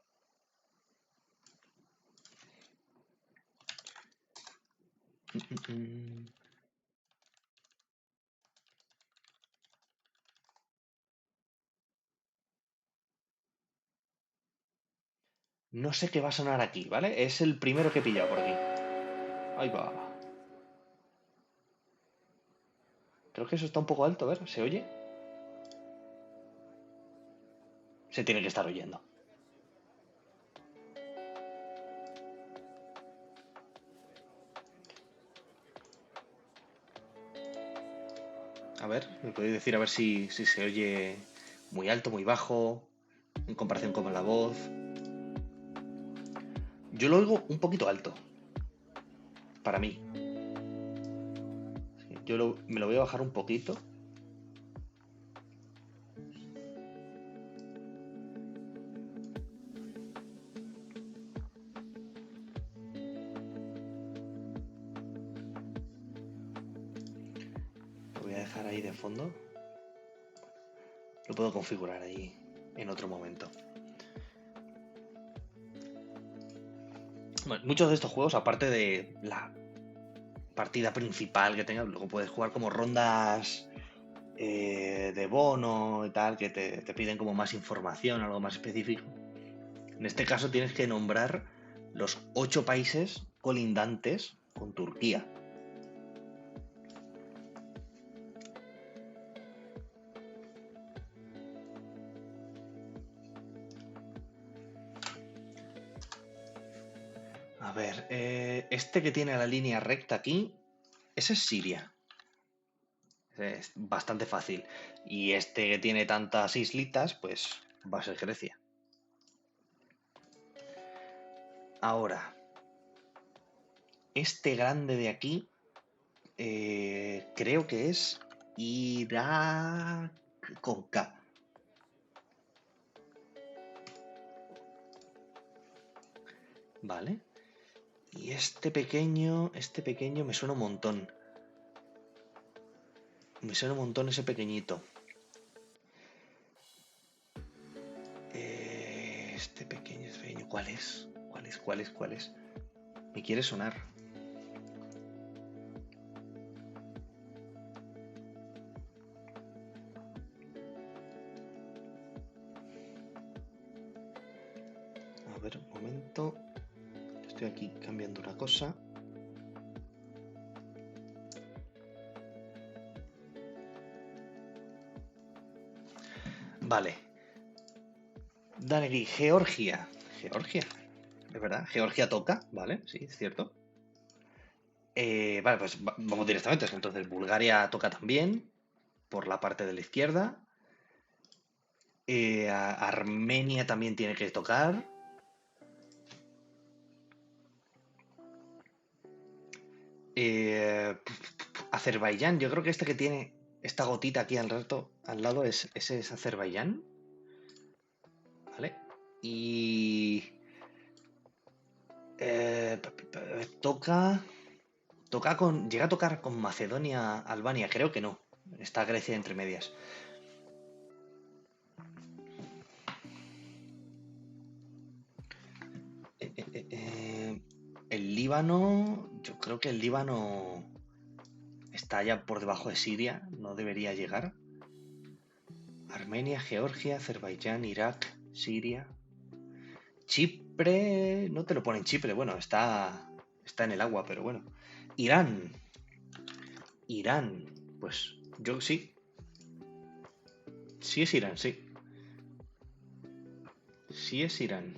B: No sé qué va a sonar aquí, ¿vale? Es el primero que he pillado por aquí. Ahí va. Creo que eso está un poco alto, a ver, ¿se oye? Se tiene que estar oyendo. A ver, me podéis decir a ver si se oye muy alto, muy bajo, en comparación con la voz. Yo lo oigo un poquito alto, para mí. Me lo voy a bajar un poquito. Lo voy a dejar ahí de fondo. Lo puedo configurar ahí en otro momento. Bueno, muchos de estos juegos, aparte de la partida principal que tengas, luego puedes jugar como rondas de bono y tal, que te piden como más información, algo más específico. En este caso tienes que nombrar los 8 países colindantes con Turquía. A ver, este que tiene la línea recta aquí, ese es Siria. Es bastante fácil. Y este que tiene tantas islitas, pues va a ser Grecia. Ahora, este grande de aquí, creo que es Irak con K. Vale. Y este pequeño me suena un montón. Me suena un montón ese pequeñito. Este pequeño. ¿Cuál es? ¿Cuál es? Me quiere sonar. A ver, un momento. Estoy aquí cambiando una cosa. Vale. Dale aquí, Georgia. Georgia. ¿Es verdad? Georgia toca, ¿vale? Sí, es cierto. Vale, pues vamos directamente. Entonces, Bulgaria toca también, por la parte de la izquierda. Armenia también tiene que tocar. Azerbaiyán, yo creo que este que tiene esta gotita aquí al lado, ese es Azerbaiyán. ¿Vale? Y llega a tocar con Macedonia, Albania, creo que no. Está Grecia entre medias. El Líbano, yo creo que el Líbano está ya por debajo de Siria, no debería llegar. Armenia, Georgia, Azerbaiyán, Irak, Siria. Chipre, no te lo pone en Chipre, bueno, está en el agua, pero bueno. Irán, pues yo sí. Sí es Irán, sí. Sí es Irán.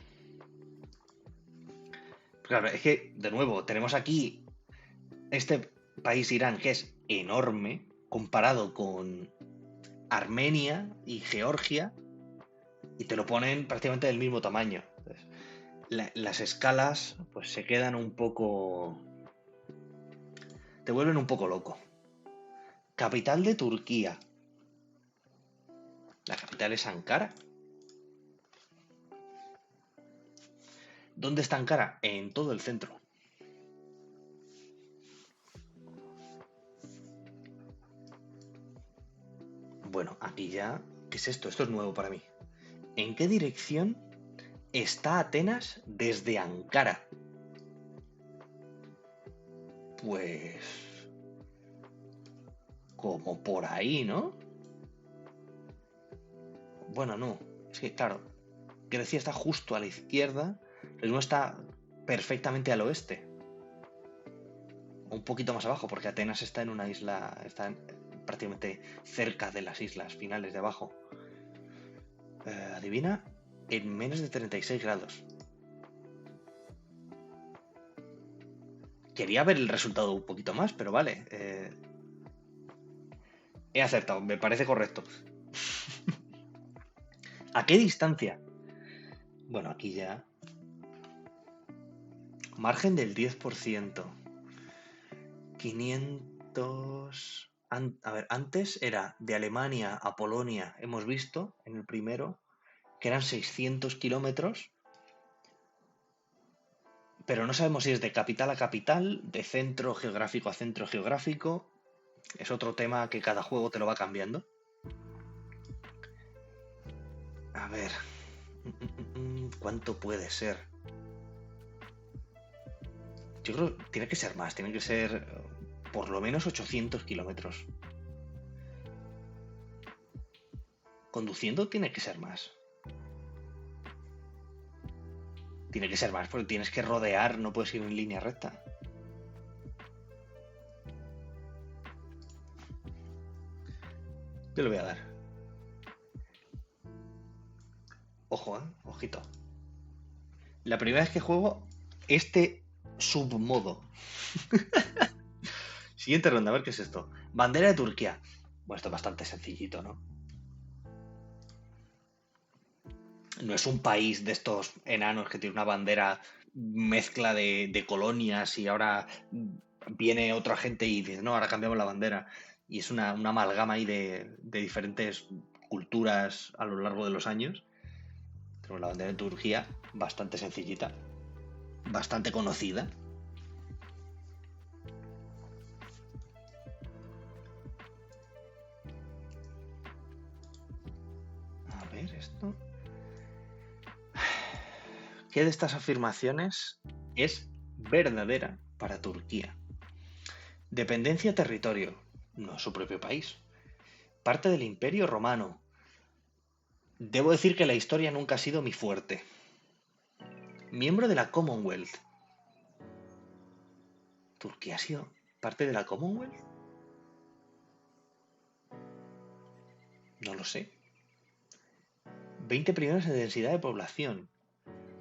B: Claro, es que, de nuevo, tenemos aquí este país Irán que es enorme comparado con Armenia y Georgia y te lo ponen prácticamente del mismo tamaño. Entonces, las escalas pues se quedan un poco... te vuelven un poco loco. Capital de Turquía. La capital es Ankara. ¿Dónde está Ankara? En todo el centro. Bueno, aquí ya... ¿Qué es esto? Esto es nuevo para mí. ¿En qué dirección está Atenas desde Ankara? Pues... como por ahí, ¿no? Bueno, no. Es que, claro, Grecia está justo a la izquierda, pero no está perfectamente al oeste. Un poquito más abajo, porque Atenas está en una isla, está prácticamente cerca de las islas finales de abajo. Adivina, en menos de 36 grados. Quería ver el resultado un poquito más, pero vale. He acertado, me parece correcto. ¿A qué distancia? Bueno, aquí ya. Margen del 10%. 500... A ver, antes era de Alemania a Polonia, hemos visto en el primero, que eran 600 kilómetros, pero no sabemos si es de capital a capital, de centro geográfico a centro geográfico. Es otro tema que cada juego te lo va cambiando. A ver, ¿cuánto puede ser? Yo creo que tiene que ser más, tiene que ser por lo menos 800 kilómetros. Conduciendo tiene que ser más. Tiene que ser más, porque tienes que rodear, no puedes ir en línea recta. Yo le voy a dar. Ojo, ojito. La primera vez que juego este submodo. Siguiente ronda, a ver qué es esto. Bandera de Turquía. Bueno, esto es bastante sencillito, ¿no? No es un país de estos enanos que tiene una bandera mezcla de colonias y ahora viene otra gente y dice, no, ahora cambiamos la bandera. Y es una amalgama ahí de diferentes culturas a lo largo de los años. Tenemos la bandera de Turquía, bastante sencillita, bastante conocida. A ver, esto. ¿Qué de estas afirmaciones es verdadera para Turquía? Dependencia territorio, no es su propio país. Parte del Imperio Romano. Debo decir que la historia nunca ha sido mi fuerte. Miembro de la Commonwealth. ¿Turquía ha sido parte de la Commonwealth? No lo sé. 20 primeros en densidad de población.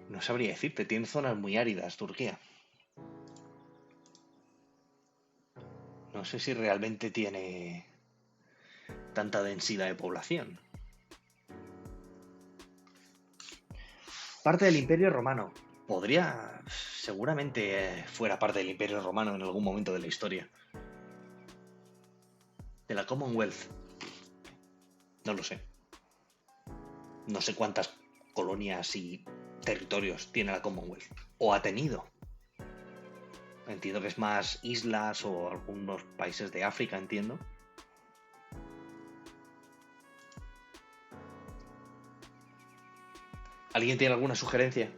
B: No sabría decirte, tiene zonas muy áridas, Turquía. No sé si realmente tiene tanta densidad de población. Parte del Imperio Romano. Podría, seguramente fuera parte del Imperio Romano en algún momento de la historia. De la Commonwealth. No lo sé. No sé cuántas colonias y territorios tiene la Commonwealth. O ha tenido. Entiendo que es más islas o algunos países de África, entiendo. ¿Alguien tiene alguna sugerencia?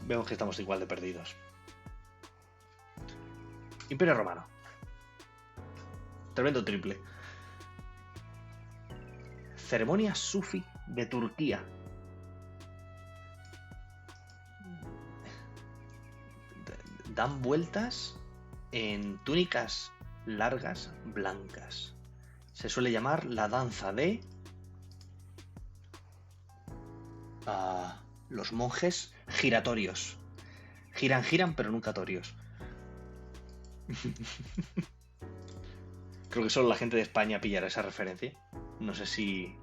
B: Vemos que estamos igual de perdidos. Imperio Romano. Tremendo triple. Ceremonia Sufi de Turquía. Dan vueltas en túnicas largas blancas. Se suele llamar la danza de los monjes giratorios. Giran, pero nunca torios. Creo que solo la gente de España pillará esa referencia. No sé si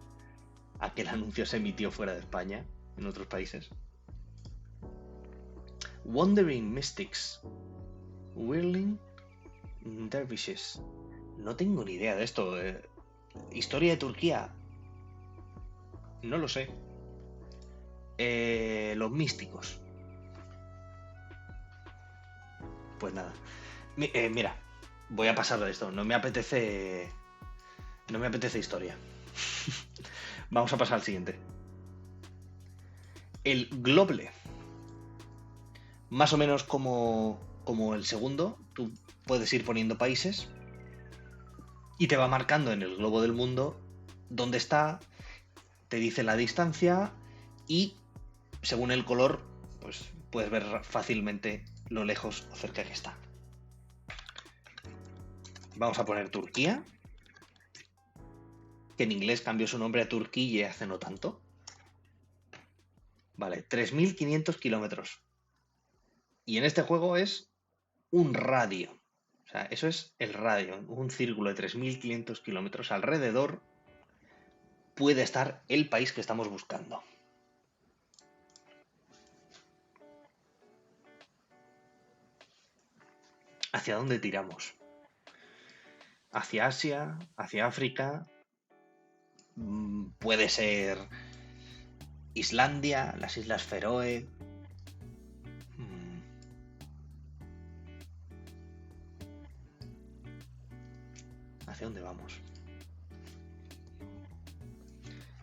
B: aquel anuncio se emitió fuera de España, en otros países. Wandering Mystics. Whirling Dervishes. No tengo ni idea de esto. Historia de Turquía. No lo sé. Los místicos. Pues nada. Mira, voy a pasar de esto. No me apetece historia. Vamos a pasar al siguiente. El Globle. Más o menos como el segundo. Tú puedes ir poniendo países y te va marcando en el globo del mundo dónde está, te dice la distancia y según el color, pues puedes ver fácilmente lo lejos o cerca que está. Vamos a poner Turquía, que en inglés cambió su nombre a Turquille hace no tanto. Vale, 3.500 kilómetros. Y en este juego es un radio. O sea, eso es el radio. Un círculo de 3.500 kilómetros alrededor puede estar el país que estamos buscando. ¿Hacia dónde tiramos? ¿Hacia Asia? ¿Hacia África? Puede ser Islandia, las Islas Feroe. ¿Hacia dónde vamos?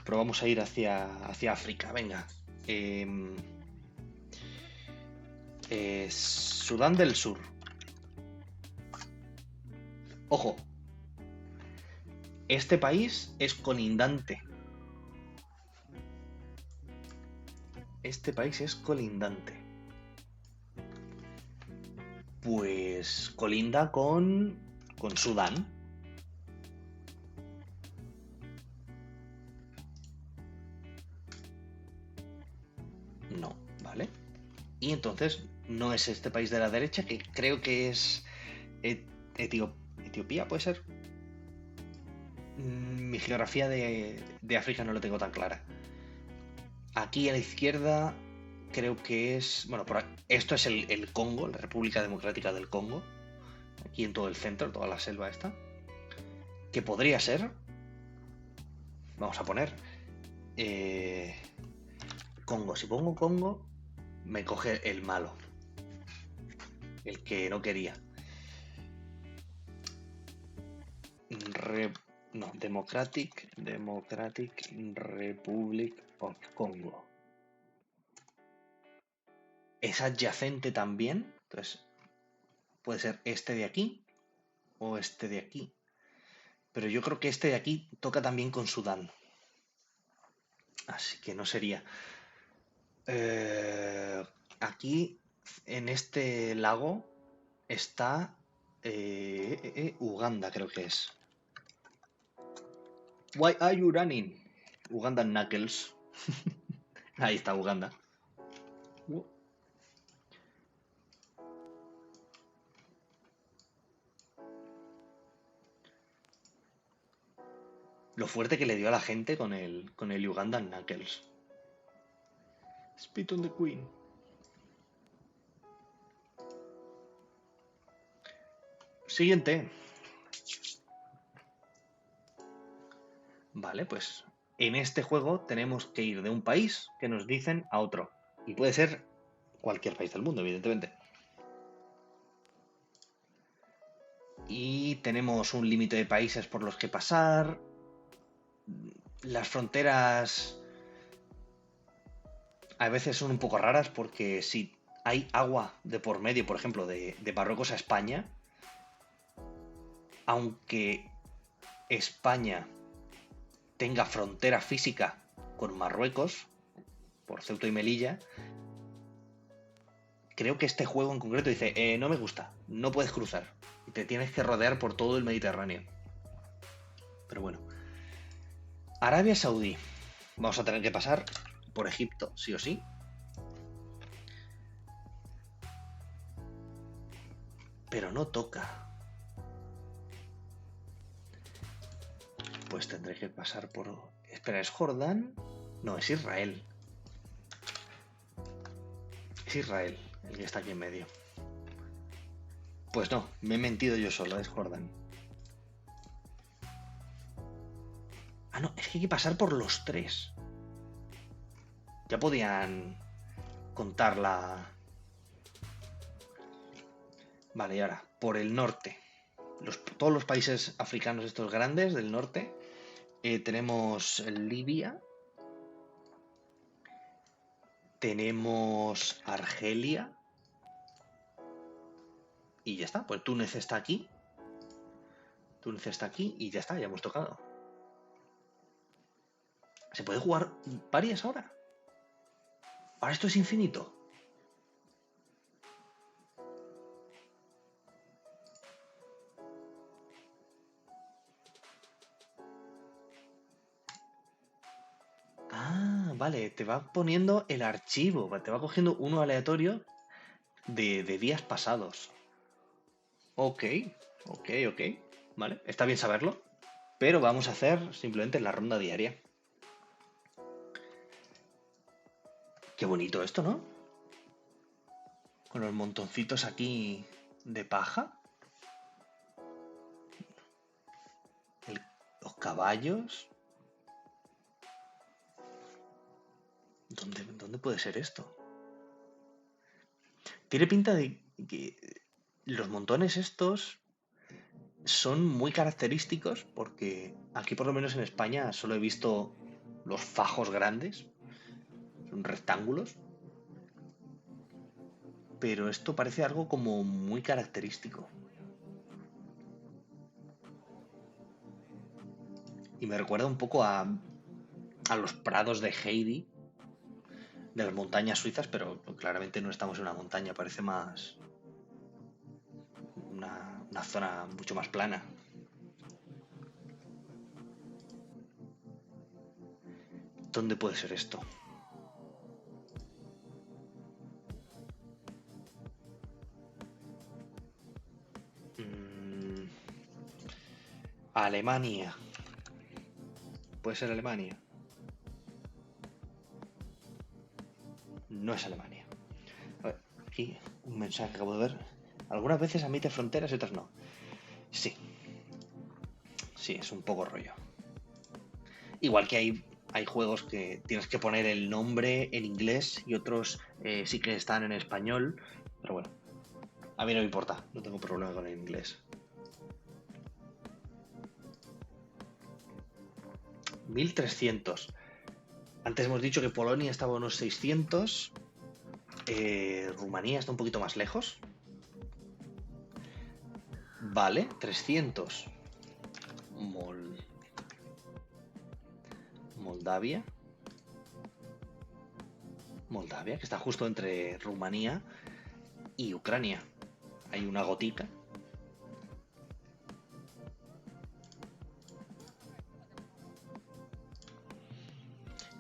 B: Pero vamos a ir hacia África, venga. Sudán del Sur. Ojo, este país es colindante. Este país es colindante. Pues colinda con Sudán. No, ¿vale? Y entonces no es este país de la derecha, que creo que es Etiopía, ¿puede ser? Mi geografía de África no lo tengo tan clara. Aquí a la izquierda creo que es... Bueno, esto es el Congo, la República Democrática del Congo. Aquí en todo el centro, toda la selva esta. Que podría ser... Vamos a poner... Congo. Si pongo Congo, me coge el malo. El que no quería. No, Democratic Republic of Congo. Es adyacente también, entonces puede ser este de aquí o este de aquí. Pero yo creo que este de aquí toca también con Sudán. Así que no sería. Aquí, en este lago, está Uganda, creo que es. Why are you running? Uganda Knuckles. Ahí está Uganda. Lo fuerte que le dio a la gente con el Uganda Knuckles. Spit on the Queen. Siguiente. Vale, pues en este juego tenemos que ir de un país que nos dicen a otro. Y puede ser cualquier país del mundo, evidentemente. Y tenemos un límite de países por los que pasar. Las fronteras a veces son un poco raras porque si hay agua de por medio, por ejemplo, de Marruecos a España, aunque España tenga frontera física con Marruecos, por Ceuta y Melilla, creo que este juego en concreto dice, no me gusta, no puedes cruzar, y te tienes que rodear por todo el Mediterráneo. Pero bueno. Arabia Saudí. Vamos a tener que pasar por Egipto, sí o sí. Pero no toca. Pues tendré que pasar por... Espera, ¿es Jordán? No, es Israel. Es Israel el que está aquí en medio. Pues no, me he mentido yo solo, es Jordán. Ah, no, es que hay que pasar por los tres. Ya podían contar la... Vale, y ahora, por el norte. Todos los países africanos estos grandes del norte. Tenemos Libia. Tenemos Argelia. Y ya está, pues Túnez está aquí. Túnez está aquí y ya está, ya hemos tocado. ¿Se puede jugar varias ahora? ¿Ahora esto es infinito? Ah, vale, te va poniendo el archivo, te va cogiendo uno aleatorio de días pasados. Ok, vale, está bien saberlo, pero vamos a hacer simplemente la ronda diaria. Qué bonito esto, ¿no? Con los montoncitos aquí de paja. Los caballos. ¿Dónde puede ser esto? Tiene pinta de que los montones estos son muy característicos porque aquí por lo menos en España solo he visto los fajos grandes, son rectángulos, pero esto parece algo como muy característico. Y me recuerda un poco a los prados de Heidi, de las montañas suizas, pero claramente no estamos en una montaña, parece más una zona mucho más plana. ¿Dónde puede ser esto? Alemania. ¿Puede ser Alemania? No es Alemania. A ver, aquí un mensaje que acabo de ver. Algunas veces admite fronteras y otras no. Sí. Sí, es un poco rollo. Igual que hay juegos que tienes que poner el nombre en inglés y otros sí que están en español. Pero bueno, a mí no me importa. No tengo problema con el inglés. 1300. Antes hemos dicho que Polonia estaba a unos 600. Rumanía está un poquito más lejos. Vale, 300. Moldavia. Moldavia, que está justo entre Rumanía y Ucrania. Hay una gotica.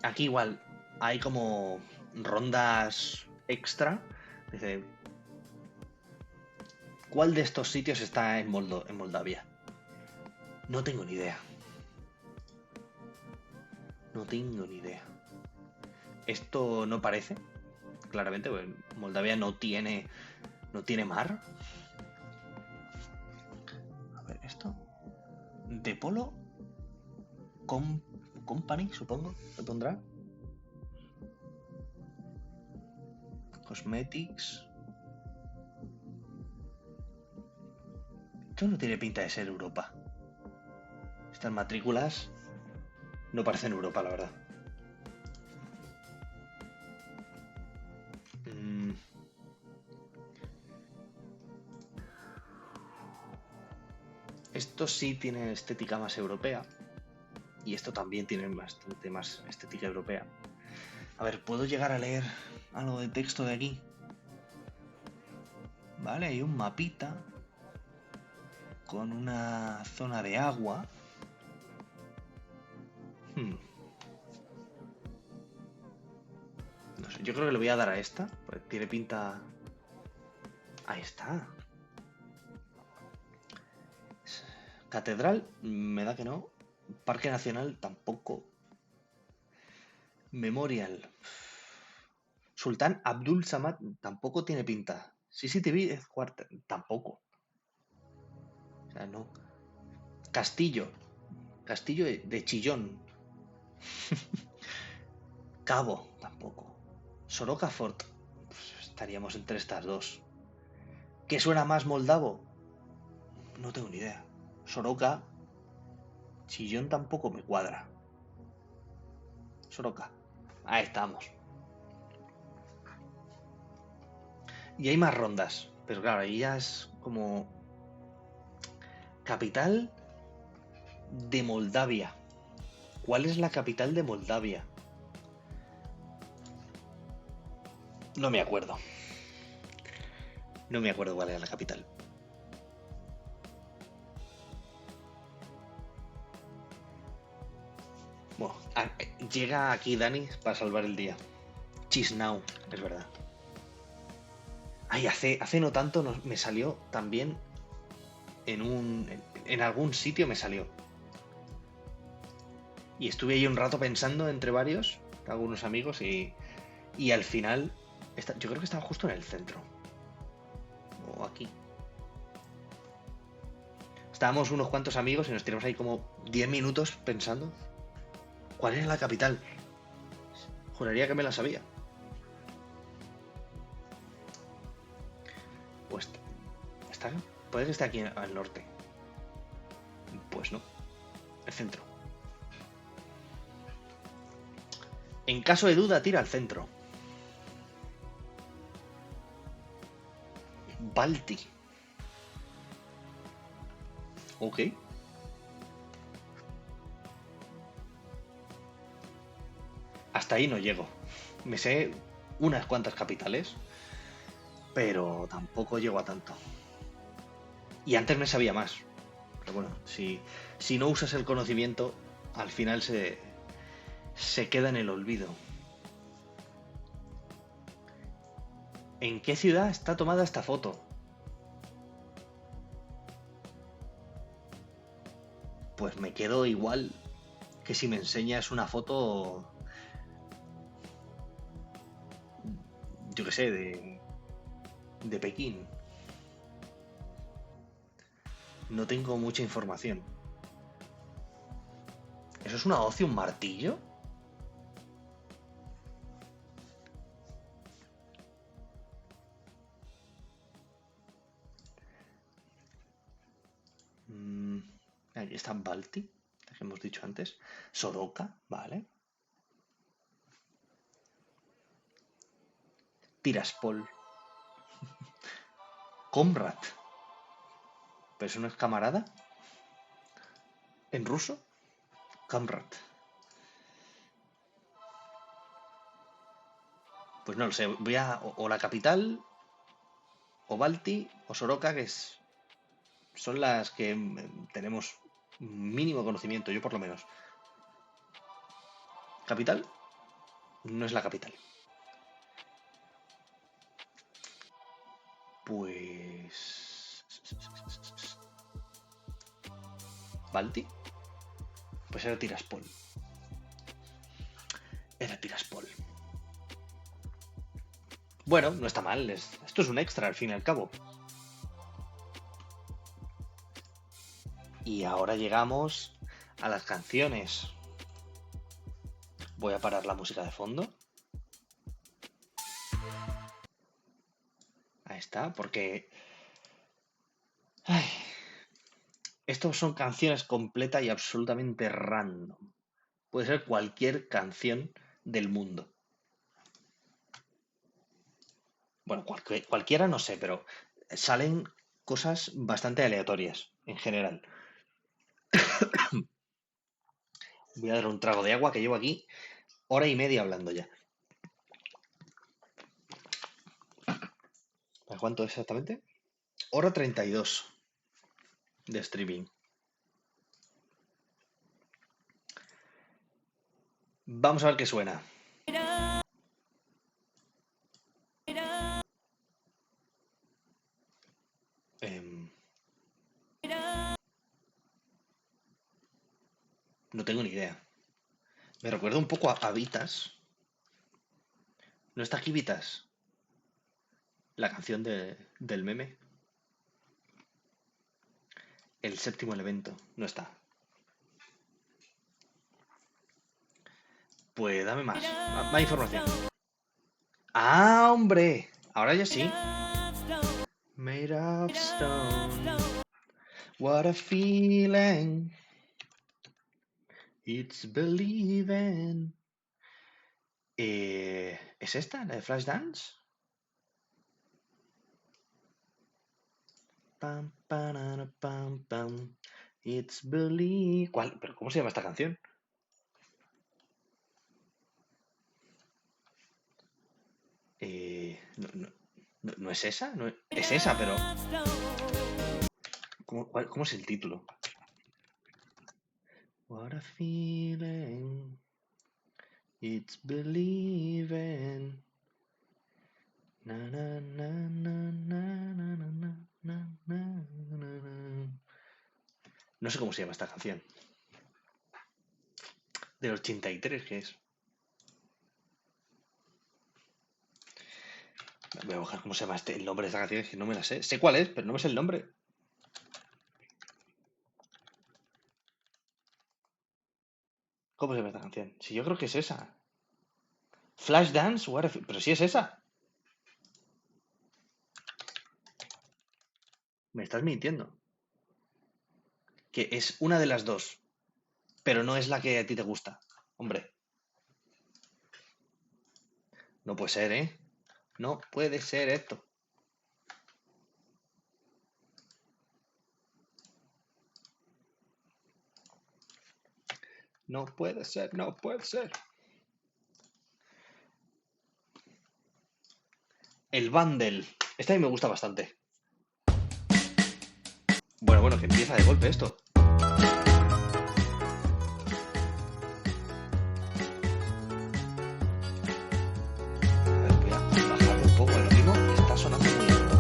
B: Aquí igual hay como rondas extra. Dice, ¿cuál de estos sitios está en Moldavia? No tengo ni idea. No tengo ni idea. Esto no parece, claramente, porque Moldavia no tiene mar. A ver, esto. De Polo Company, supongo, se pondrá. Cosmetics. Esto no tiene pinta de ser Europa. Estas matrículas no parecen Europa, la verdad. Esto sí tiene estética más europea. Y esto también tiene bastante más estética europea. A ver, ¿puedo llegar a leer algo de texto de aquí? Vale, hay un mapita con una zona de agua. No sé, yo creo que le voy a dar a esta, pues tiene pinta... Ahí está. Catedral, me da que no. Parque Nacional, tampoco. Memorial. Sultán Abdul Samad, tampoco tiene pinta. CCTV Quarter, tampoco. O sea, no. Castillo. Castillo de Chillón. Cabo, tampoco. Soroka Fort. Pues estaríamos entre estas dos. ¿Qué suena más moldavo? No tengo ni idea. Soroka. Chillón tampoco me cuadra. Soroka. Ahí estamos. Y hay más rondas. Pero claro, ahí ya es como... Capital de Moldavia. ¿Cuál es la capital de Moldavia? No me acuerdo. No me acuerdo cuál era la capital. Bueno, llega aquí Dani para salvar el día. Chisinau, es verdad. Ay, hace no tanto me salió también en algún sitio me salió. Y estuve ahí un rato pensando entre varios, algunos amigos, y al final, yo creo que estaba justo en el centro. O aquí. Estábamos unos cuantos amigos y nos tiramos ahí como 10 minutos pensando cuál era la capital. Juraría que me la sabía. Pues puede que esté aquí al norte. Pues no. El centro. En caso de duda, tira al centro. Balti. Ok. Hasta ahí no llego. Me sé unas cuantas capitales, pero tampoco llego a tanto. Y antes me sabía más. Pero bueno, si no usas el conocimiento, al final se queda en el olvido. ¿En qué ciudad está tomada esta foto? Pues me quedo igual que si me enseñas una foto, yo qué sé, de Pekín. No tengo mucha información. ¿Eso es una hoz y un martillo? Ahí está Balti, la que hemos dicho antes. Soroka, vale. Tiraspol. Comrad. ¿Pero eso no es camarada? ¿En ruso? Comrad. Pues no lo sé. Voy a. O la capital, o Balti, o Soroka, son las que tenemos mínimo conocimiento, yo por lo menos. ¿Capital? No es la capital. Pues. ¿Balti? Pues era Tiraspol. Era Tiraspol. Bueno, no está mal. Esto es un extra al fin y al cabo. Y ahora llegamos a las canciones. Voy a parar la música de fondo. Ahí está, porque... Ay, estos son canciones completas y absolutamente random. Puede ser cualquier canción del mundo. Bueno, cualquiera no sé, pero salen cosas bastante aleatorias en general. Voy a dar un trago de agua que llevo aquí hora y media hablando ya. ¿A cuánto exactamente? Hora 32 de streaming. Vamos a ver qué suena. No tengo ni idea. Me recuerda un poco a Vitas. ¿No está aquí Vitas? La canción del meme. El séptimo elemento. No está. Pues dame más información. ¡Ah, hombre! Ahora ya sí. Made of stone. What a feeling. It's believing. ¿Es esta, la de Flashdance? Pam, pam, pam, pam. It's believe. ¿Cuál? ¿Pero cómo se llama esta canción? No es esa, es esa, pero ¿cómo es el título? What a feeling, it's believing. Na, na, na, na, na, na, na, na, na, na. No sé cómo se llama esta canción. Del 83, ¿qué es? Voy a buscar cómo se llama el nombre de esta canción, que no me la sé. Sé cuál es, pero no me sé el nombre. ¿Cómo se llama esta canción? Si yo creo que es esa. Flashdance, pero sí es esa. Me estás mintiendo. Que es una de las dos, pero no es la que a ti te gusta. Hombre. No puede ser, ¿eh? No puede ser esto. No puede ser, no puede ser. El bundle. Este a mí me gusta bastante. Bueno, que empieza de golpe esto. A ver, voy a bajarle un poco el ritmo, que está sonando muy alto.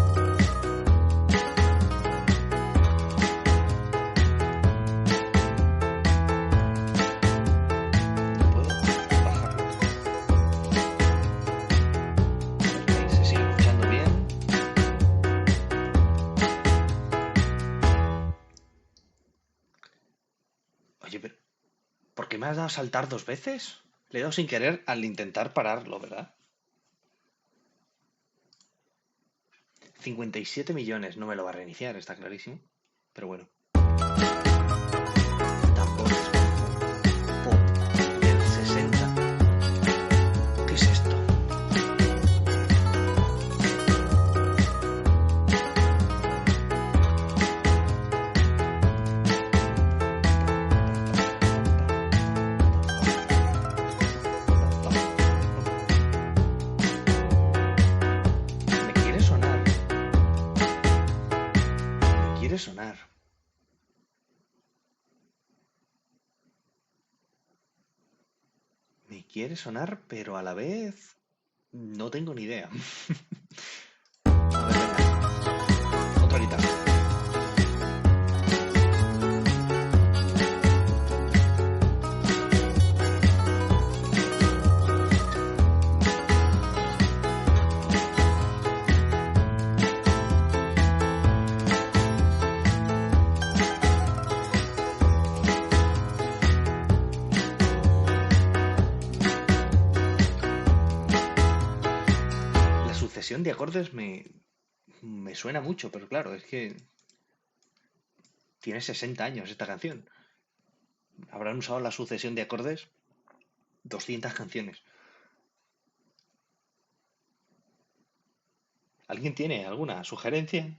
B: No puedo bajarlo. Ok, se sigue escuchando bien. Oye, pero ¿por qué me has dado a saltar 2 veces? Le he dado sin querer al intentar pararlo, ¿verdad? 57 millones, no me lo va a reiniciar, está clarísimo. Pero bueno. Tambores pop del 60. ¿Qué es esto? Me quiere sonar. Me quiere sonar. Me quiere sonar, pero a la vez no tengo ni idea. A ver, venga. Otra guitarra. La sucesión de acordes me suena mucho, pero claro, es que tiene 60 años esta canción. Habrán usado la sucesión de acordes 200 canciones. ¿Alguien tiene alguna sugerencia?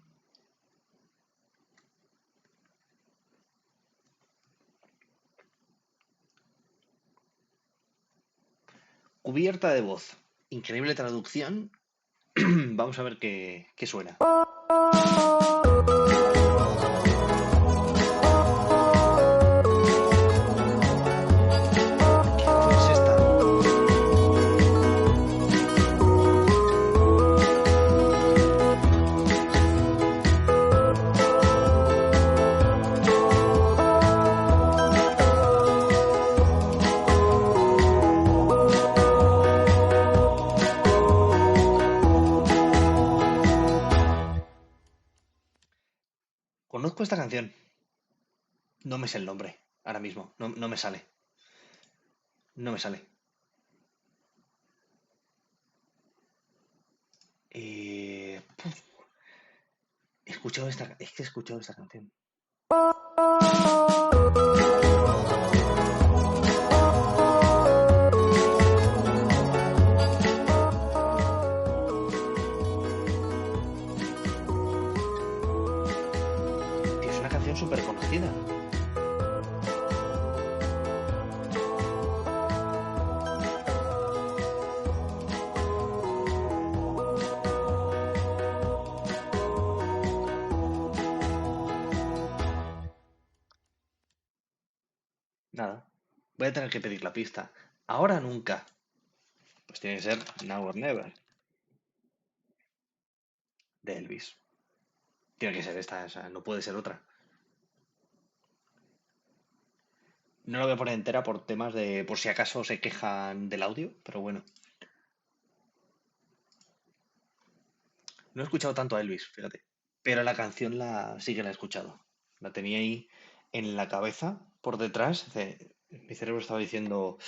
B: Cubierta de voz. Increíble traducción. Vamos a ver qué suena. ¿Qué canción es esta? Conozco esta canción. No me sé el nombre ahora mismo. No me sale. No me sale. Puf, es que he escuchado esta canción. Tío, es una canción súper conocida. Nada. Voy a tener que pedir la pista. Ahora nunca. Pues tiene que ser Now or Never, de Elvis. Tiene que ser esta, o sea, no puede ser otra. No la voy a poner entera por temas de, por si acaso se quejan del audio, pero bueno. No he escuchado tanto a Elvis, fíjate. Pero la canción sí que la he escuchado. La tenía ahí en la cabeza, por detrás. Mi cerebro estaba diciendo,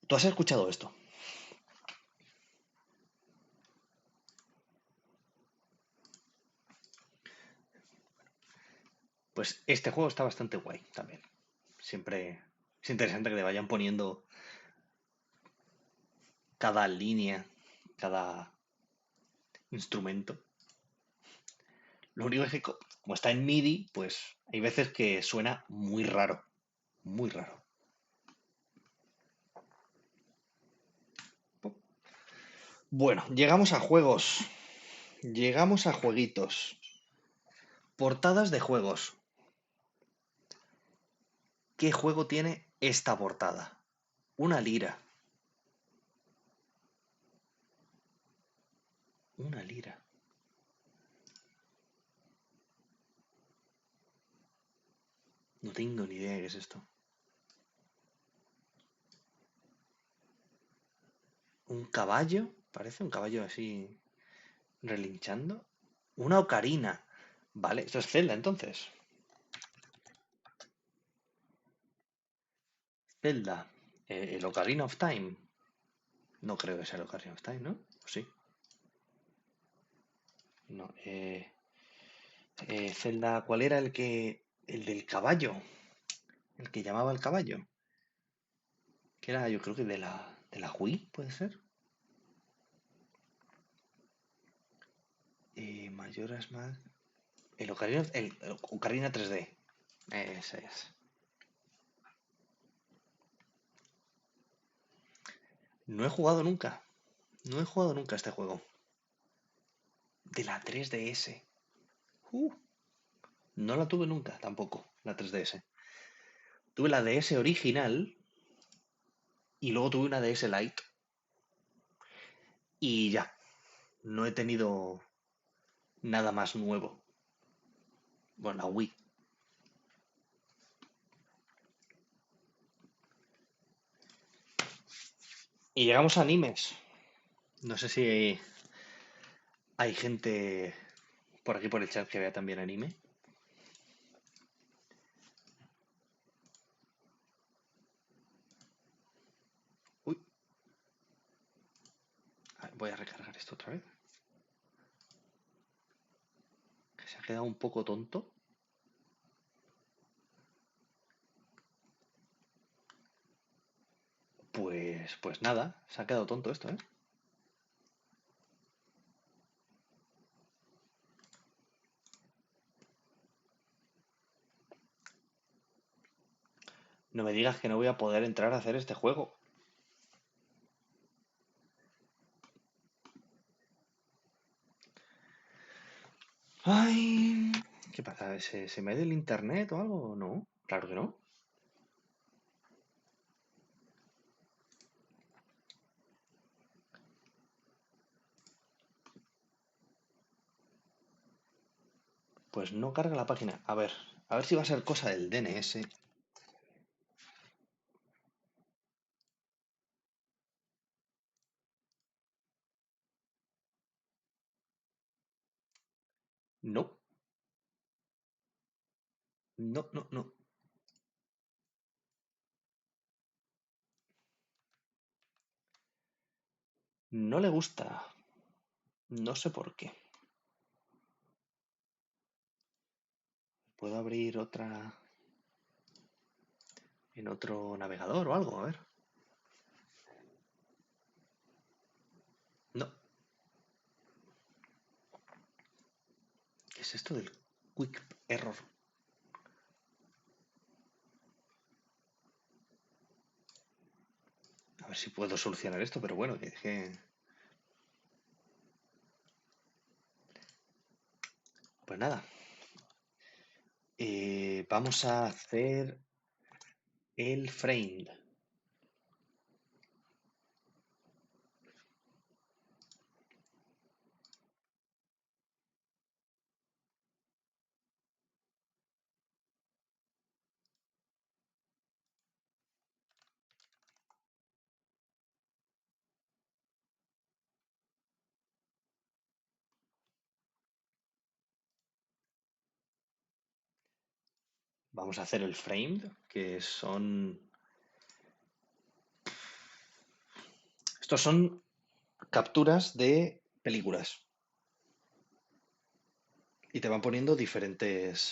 B: ¿tú has escuchado esto? Pues este juego está bastante guay también. Siempre es interesante que te vayan poniendo cada línea, cada instrumento. Lo único es que como está en MIDI, pues hay veces que suena muy raro, muy raro. Bueno, llegamos a juegos. Llegamos a jueguitos. Portadas de juegos. ¿Qué juego tiene esta portada? Una lira. Una lira. No tengo ni idea de qué es esto. ¿Un caballo? Parece un caballo así relinchando. Una ocarina. Vale, esto es Zelda entonces. Zelda. El Ocarina of Time. No creo que sea el Ocarina of Time, ¿no? ¿O sí? No. Zelda, ¿cuál era el que... el del caballo? El que llamaba al caballo. Que era, yo creo que de la Wii, ¿puede ser? Majora's Mask. El Ocarina 3D. Ese es. No he jugado nunca. No he jugado nunca este juego. De la 3DS. Uh, no la tuve nunca tampoco, la 3DS. Tuve la DS original y luego tuve una DS Lite. Y ya, no he tenido nada más nuevo. Bueno, la Wii. Y llegamos a animes. No sé si hay gente por aquí por el chat que vea también anime. Uy, voy a recargar esto otra vez. Que se ha quedado un poco tonto. Pues nada, se ha quedado tonto esto, ¿eh? No me digas que no voy a poder entrar a hacer este juego. Ay, ¿qué pasa? ¿Se me ha ido el internet o algo? No, claro que no. Pues no carga la página. A ver si va a ser cosa del DNS. No, no, no, no. No le gusta. No sé por qué. ¿Puedo abrir otra en otro navegador o algo? A ver. No. ¿Qué es esto del Quick Error? A ver si puedo solucionar esto, pero bueno, que... Pues nada. Vamos a hacer el frame. Vamos a hacer el frame, que son... Estos son capturas de películas. Y te van poniendo diferente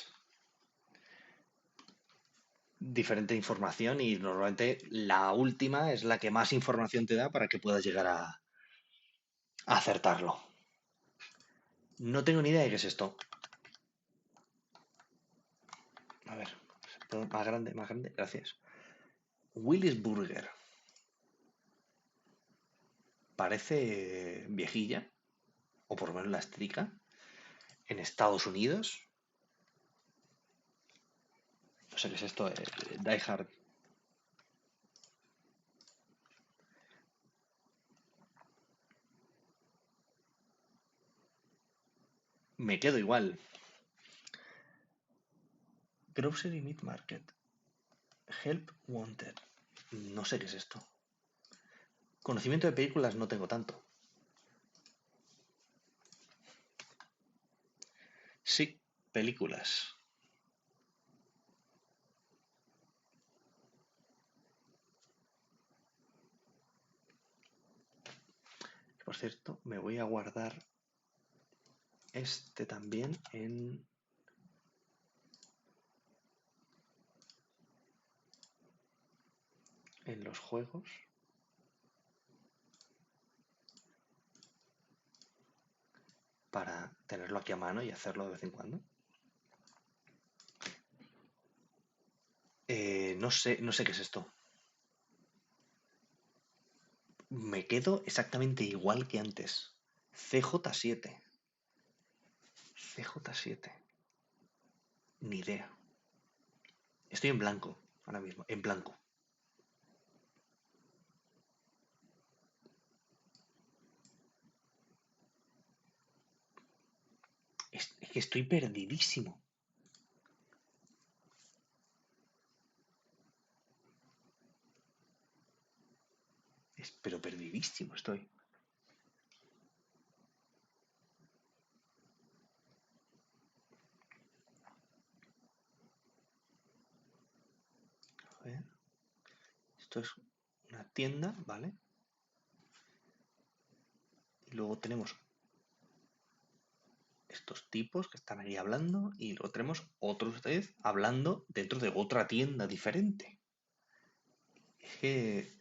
B: información y normalmente la última es la que más información te da para que puedas llegar a acertarlo. No tengo ni idea de qué es esto. A ver, más grande, gracias. Willis Burger. parece viejilla, o por lo menos la estética, en Estados Unidos. No sé qué es esto, Die Hard. Me quedo igual. Grocery Meat Market. Help Wanted. No sé qué es esto. Conocimiento de películas no tengo tanto. Sí, películas. Por cierto, me voy a guardar este también en los juegos. Para tenerlo aquí a mano y hacerlo de vez en cuando. No sé qué es esto. Me quedo exactamente igual que antes. CJ7. CJ7. Ni idea. Estoy en blanco ahora mismo. En blanco. Es que estoy perdidísimo. Pero perdidísimo estoy. A ver. Esto es una tienda, ¿vale? Y luego tenemos estos tipos que están ahí hablando y luego tenemos otros vez hablando dentro de otra tienda diferente. Es que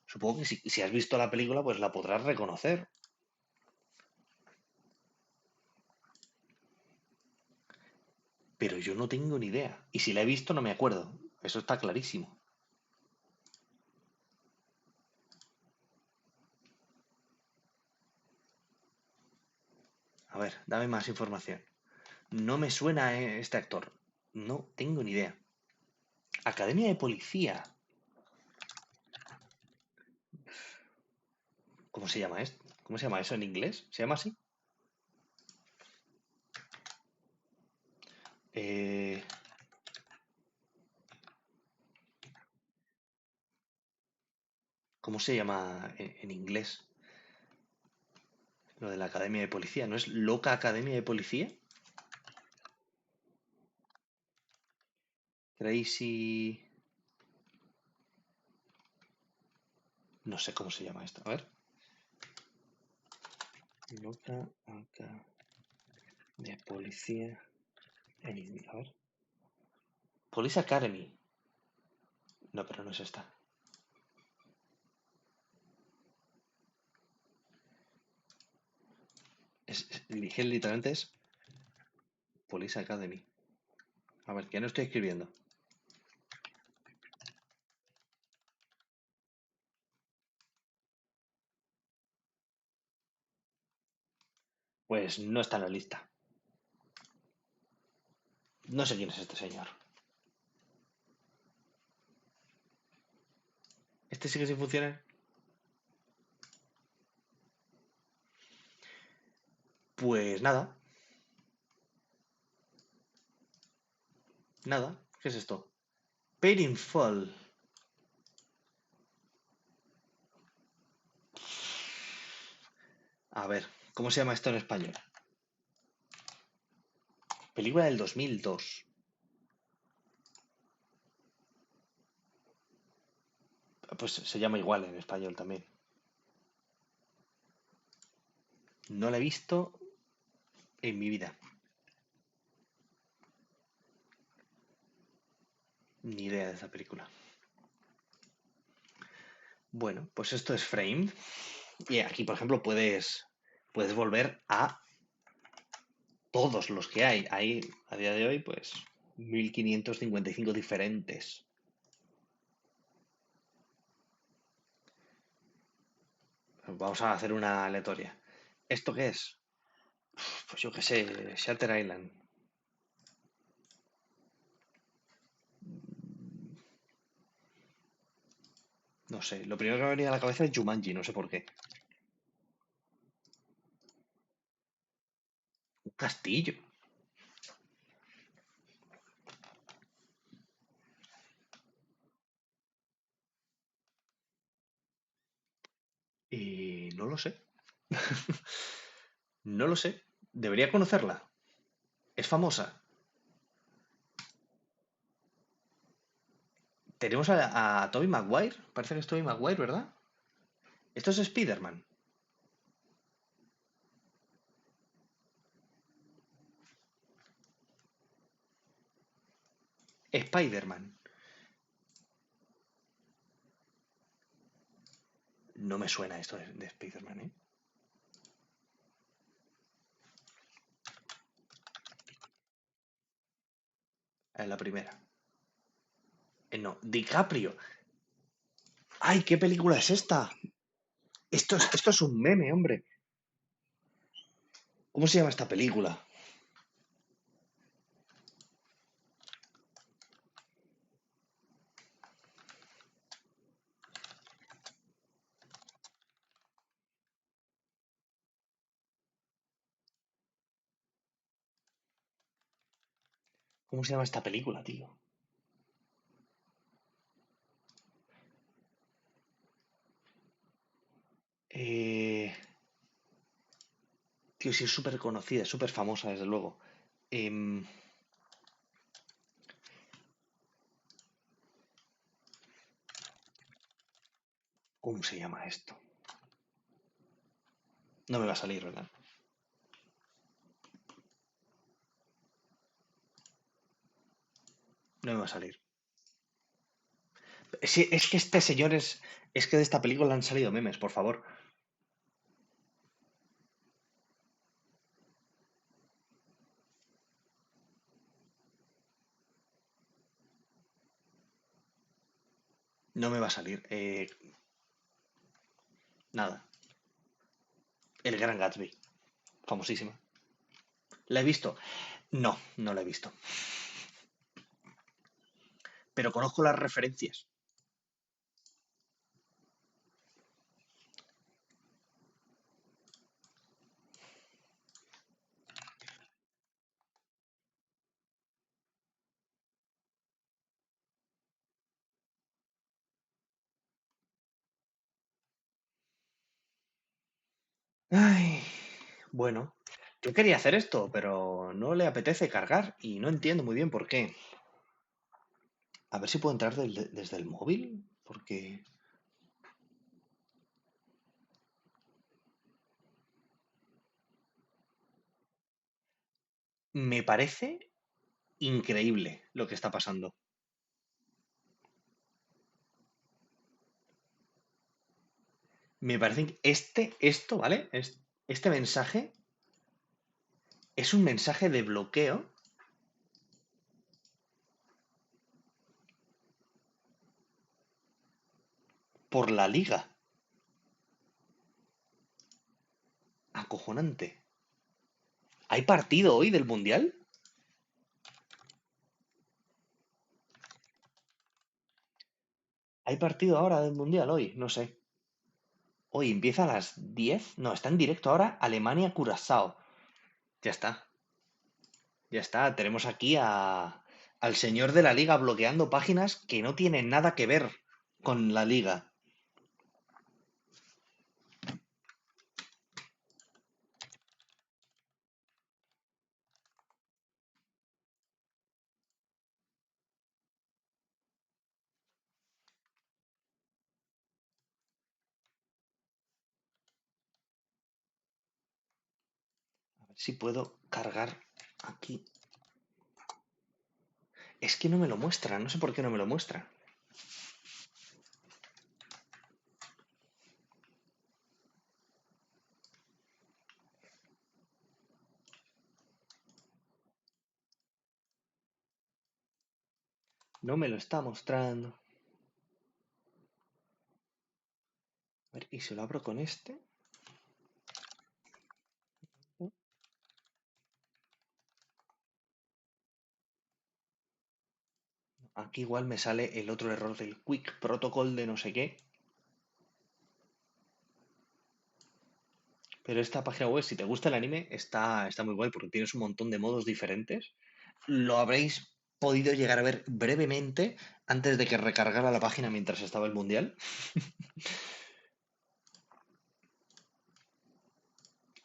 B: supongo que si has visto la película pues la podrás reconocer. Pero yo no tengo ni idea. Y si la he visto no me acuerdo. Eso está clarísimo. A ver, dame más información. No me suena este actor. No tengo ni idea. Academia de Policía. ¿Cómo se llama esto? ¿Cómo se llama eso en inglés? ¿Se llama así? Eh, ¿Cómo se llama en inglés? Lo de la Academia de Policía. ¿No es Loca Academia de Policía? Crazy... No sé cómo se llama esto. A ver. Loca Academia de Policía en inglés. A ver. Police Academy. No, pero no es esta. Dije literalmente es Police Academy. A ver, que no estoy escribiendo. Pues no está en la lista. No sé quién es este señor. ¿Este sigue sin funcionar? Pues nada. Nada. ¿Qué es esto? Painful. A ver, ¿cómo se llama esto en español? Película del 2002. Pues se llama igual en español también. No la he visto en mi vida. Ni idea de esa película. Bueno, pues esto es Framed. Y aquí, por ejemplo, puedes volver a todos los que hay. Hay, a día de hoy, pues 1555 diferentes. Vamos a hacer una aleatoria. ¿Esto qué es? Pues yo qué sé, Shutter Island. No sé, lo primero que me venía a la cabeza es Jumanji, no sé por qué. Un castillo. Y no lo sé. No lo sé. Debería conocerla. Es famosa. Tenemos a Tobey Maguire. Parece que es Tobey Maguire, ¿verdad? Esto es Spider-Man. Spider-Man. No me suena esto de Spider-Man, ¿eh? Es la primera. No, DiCaprio. ¡Ay, qué película es esta! Esto es un meme, hombre. ¿Cómo se llama esta película? ¿Cómo se llama esta película, tío? Eh... Tío, sí es súper conocida, es súper famosa, desde luego. Em, ¿Cómo se llama esto? No me va a salir, ¿verdad? No me va a salir. Sí, es que este señor es... Es que de esta película han salido memes, por favor. No me va a salir. Nada. El Gran Gatsby. Famosísima. ¿La he visto? No, no la he visto. Pero conozco las referencias. Ay, bueno. Yo quería hacer esto, pero no le apetece cargar y no entiendo muy bien por qué. A ver si puedo entrar desde el móvil, porque me parece increíble lo que está pasando. Me parece que esto, ¿vale? Este mensaje es un mensaje de bloqueo por la liga. Acojonante. ¿Hay partido hoy del Mundial? ¿Hay partido ahora del Mundial hoy? No sé. Hoy empieza a las 10. No, está en directo ahora Alemania-Curazao. Ya está. Ya está. Tenemos aquí al señor de la liga bloqueando páginas que no tienen nada que ver con la liga. A ver si puedo cargar aquí. Es que no me lo muestra. No sé por qué no me lo muestra. No me lo está mostrando. A ver, Y se lo abro con este. Aquí igual me sale el otro error del Quick Protocol de no sé qué. Pero esta página web, si te gusta el anime, está muy guay porque tienes un montón de modos diferentes. Lo habréis podido llegar a ver brevemente antes de que recargara la página mientras estaba el mundial.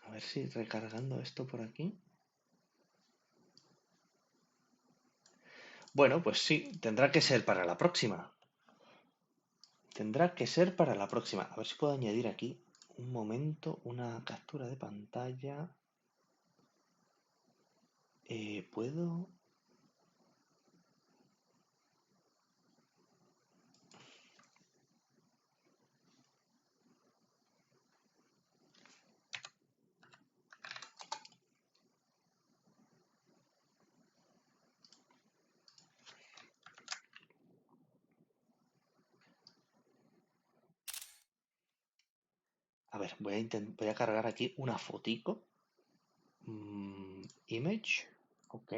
B: A ver si recargando esto por aquí. Bueno, pues sí, tendrá que ser para la próxima. Tendrá que ser para la próxima. A ver si puedo añadir aquí un momento, una captura de pantalla. ¿Puedo? A ver, voy a cargar aquí una fotico. Image. Ok.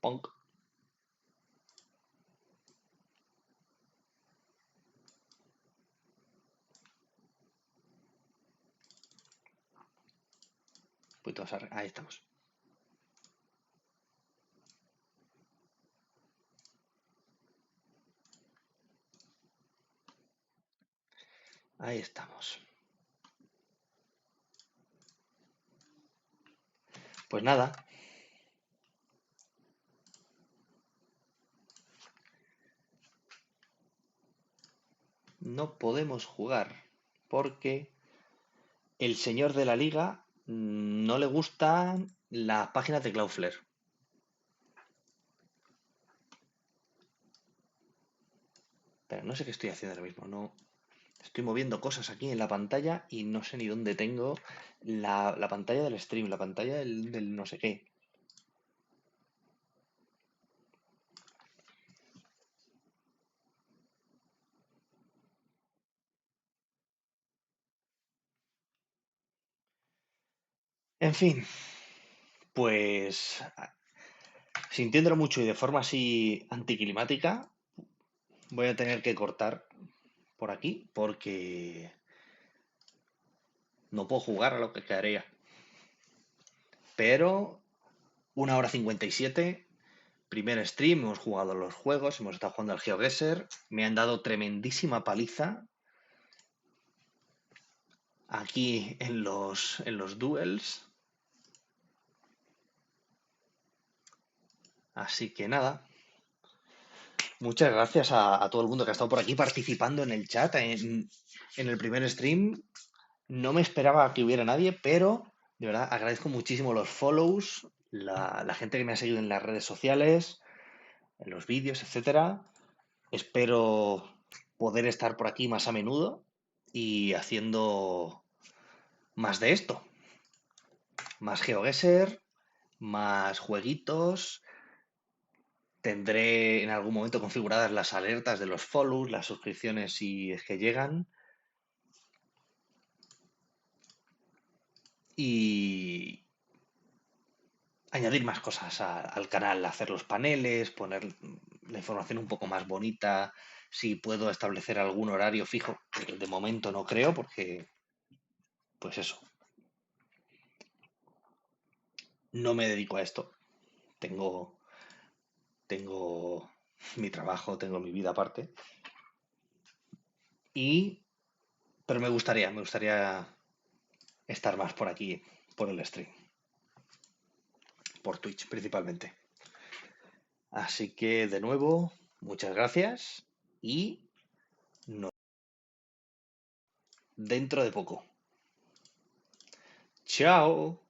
B: Punk. Ahí estamos. Ahí estamos. Pues nada. No podemos jugar porque el señor de la liga no le gustan las páginas de Cloudflare. Pero no sé qué estoy haciendo ahora mismo. No, estoy moviendo cosas aquí en la pantalla y no sé ni dónde tengo la pantalla del stream, la pantalla del no sé qué. En fin, pues sintiéndolo mucho y de forma así anticlimática, voy a tener que cortar por aquí porque no puedo jugar a lo que quedaría. Pero 1 hora 57, primer stream, hemos jugado los juegos, hemos estado jugando al GeoGuessr, me han dado tremendísima paliza aquí en los duels. Así que nada, muchas gracias a todo el mundo que ha estado por aquí participando en el chat, en el primer stream. No me esperaba que hubiera nadie, pero de verdad agradezco muchísimo los follows, la gente que me ha seguido en las redes sociales, en los vídeos, etcétera. Espero poder estar por aquí más a menudo y haciendo más de esto. Más GeoGuessr, más jueguitos. Tendré en algún momento configuradas las alertas de los follows, las suscripciones si es que llegan. Y añadir más cosas al canal, hacer los paneles, poner la información un poco más bonita. Si puedo establecer algún horario fijo, de momento no creo porque, pues eso, no me dedico a esto. Tengo mi trabajo, tengo mi vida aparte. Pero me gustaría estar más por aquí, por el stream, por Twitch principalmente. Así que de nuevo, muchas gracias y nos vemos dentro de poco. Chao.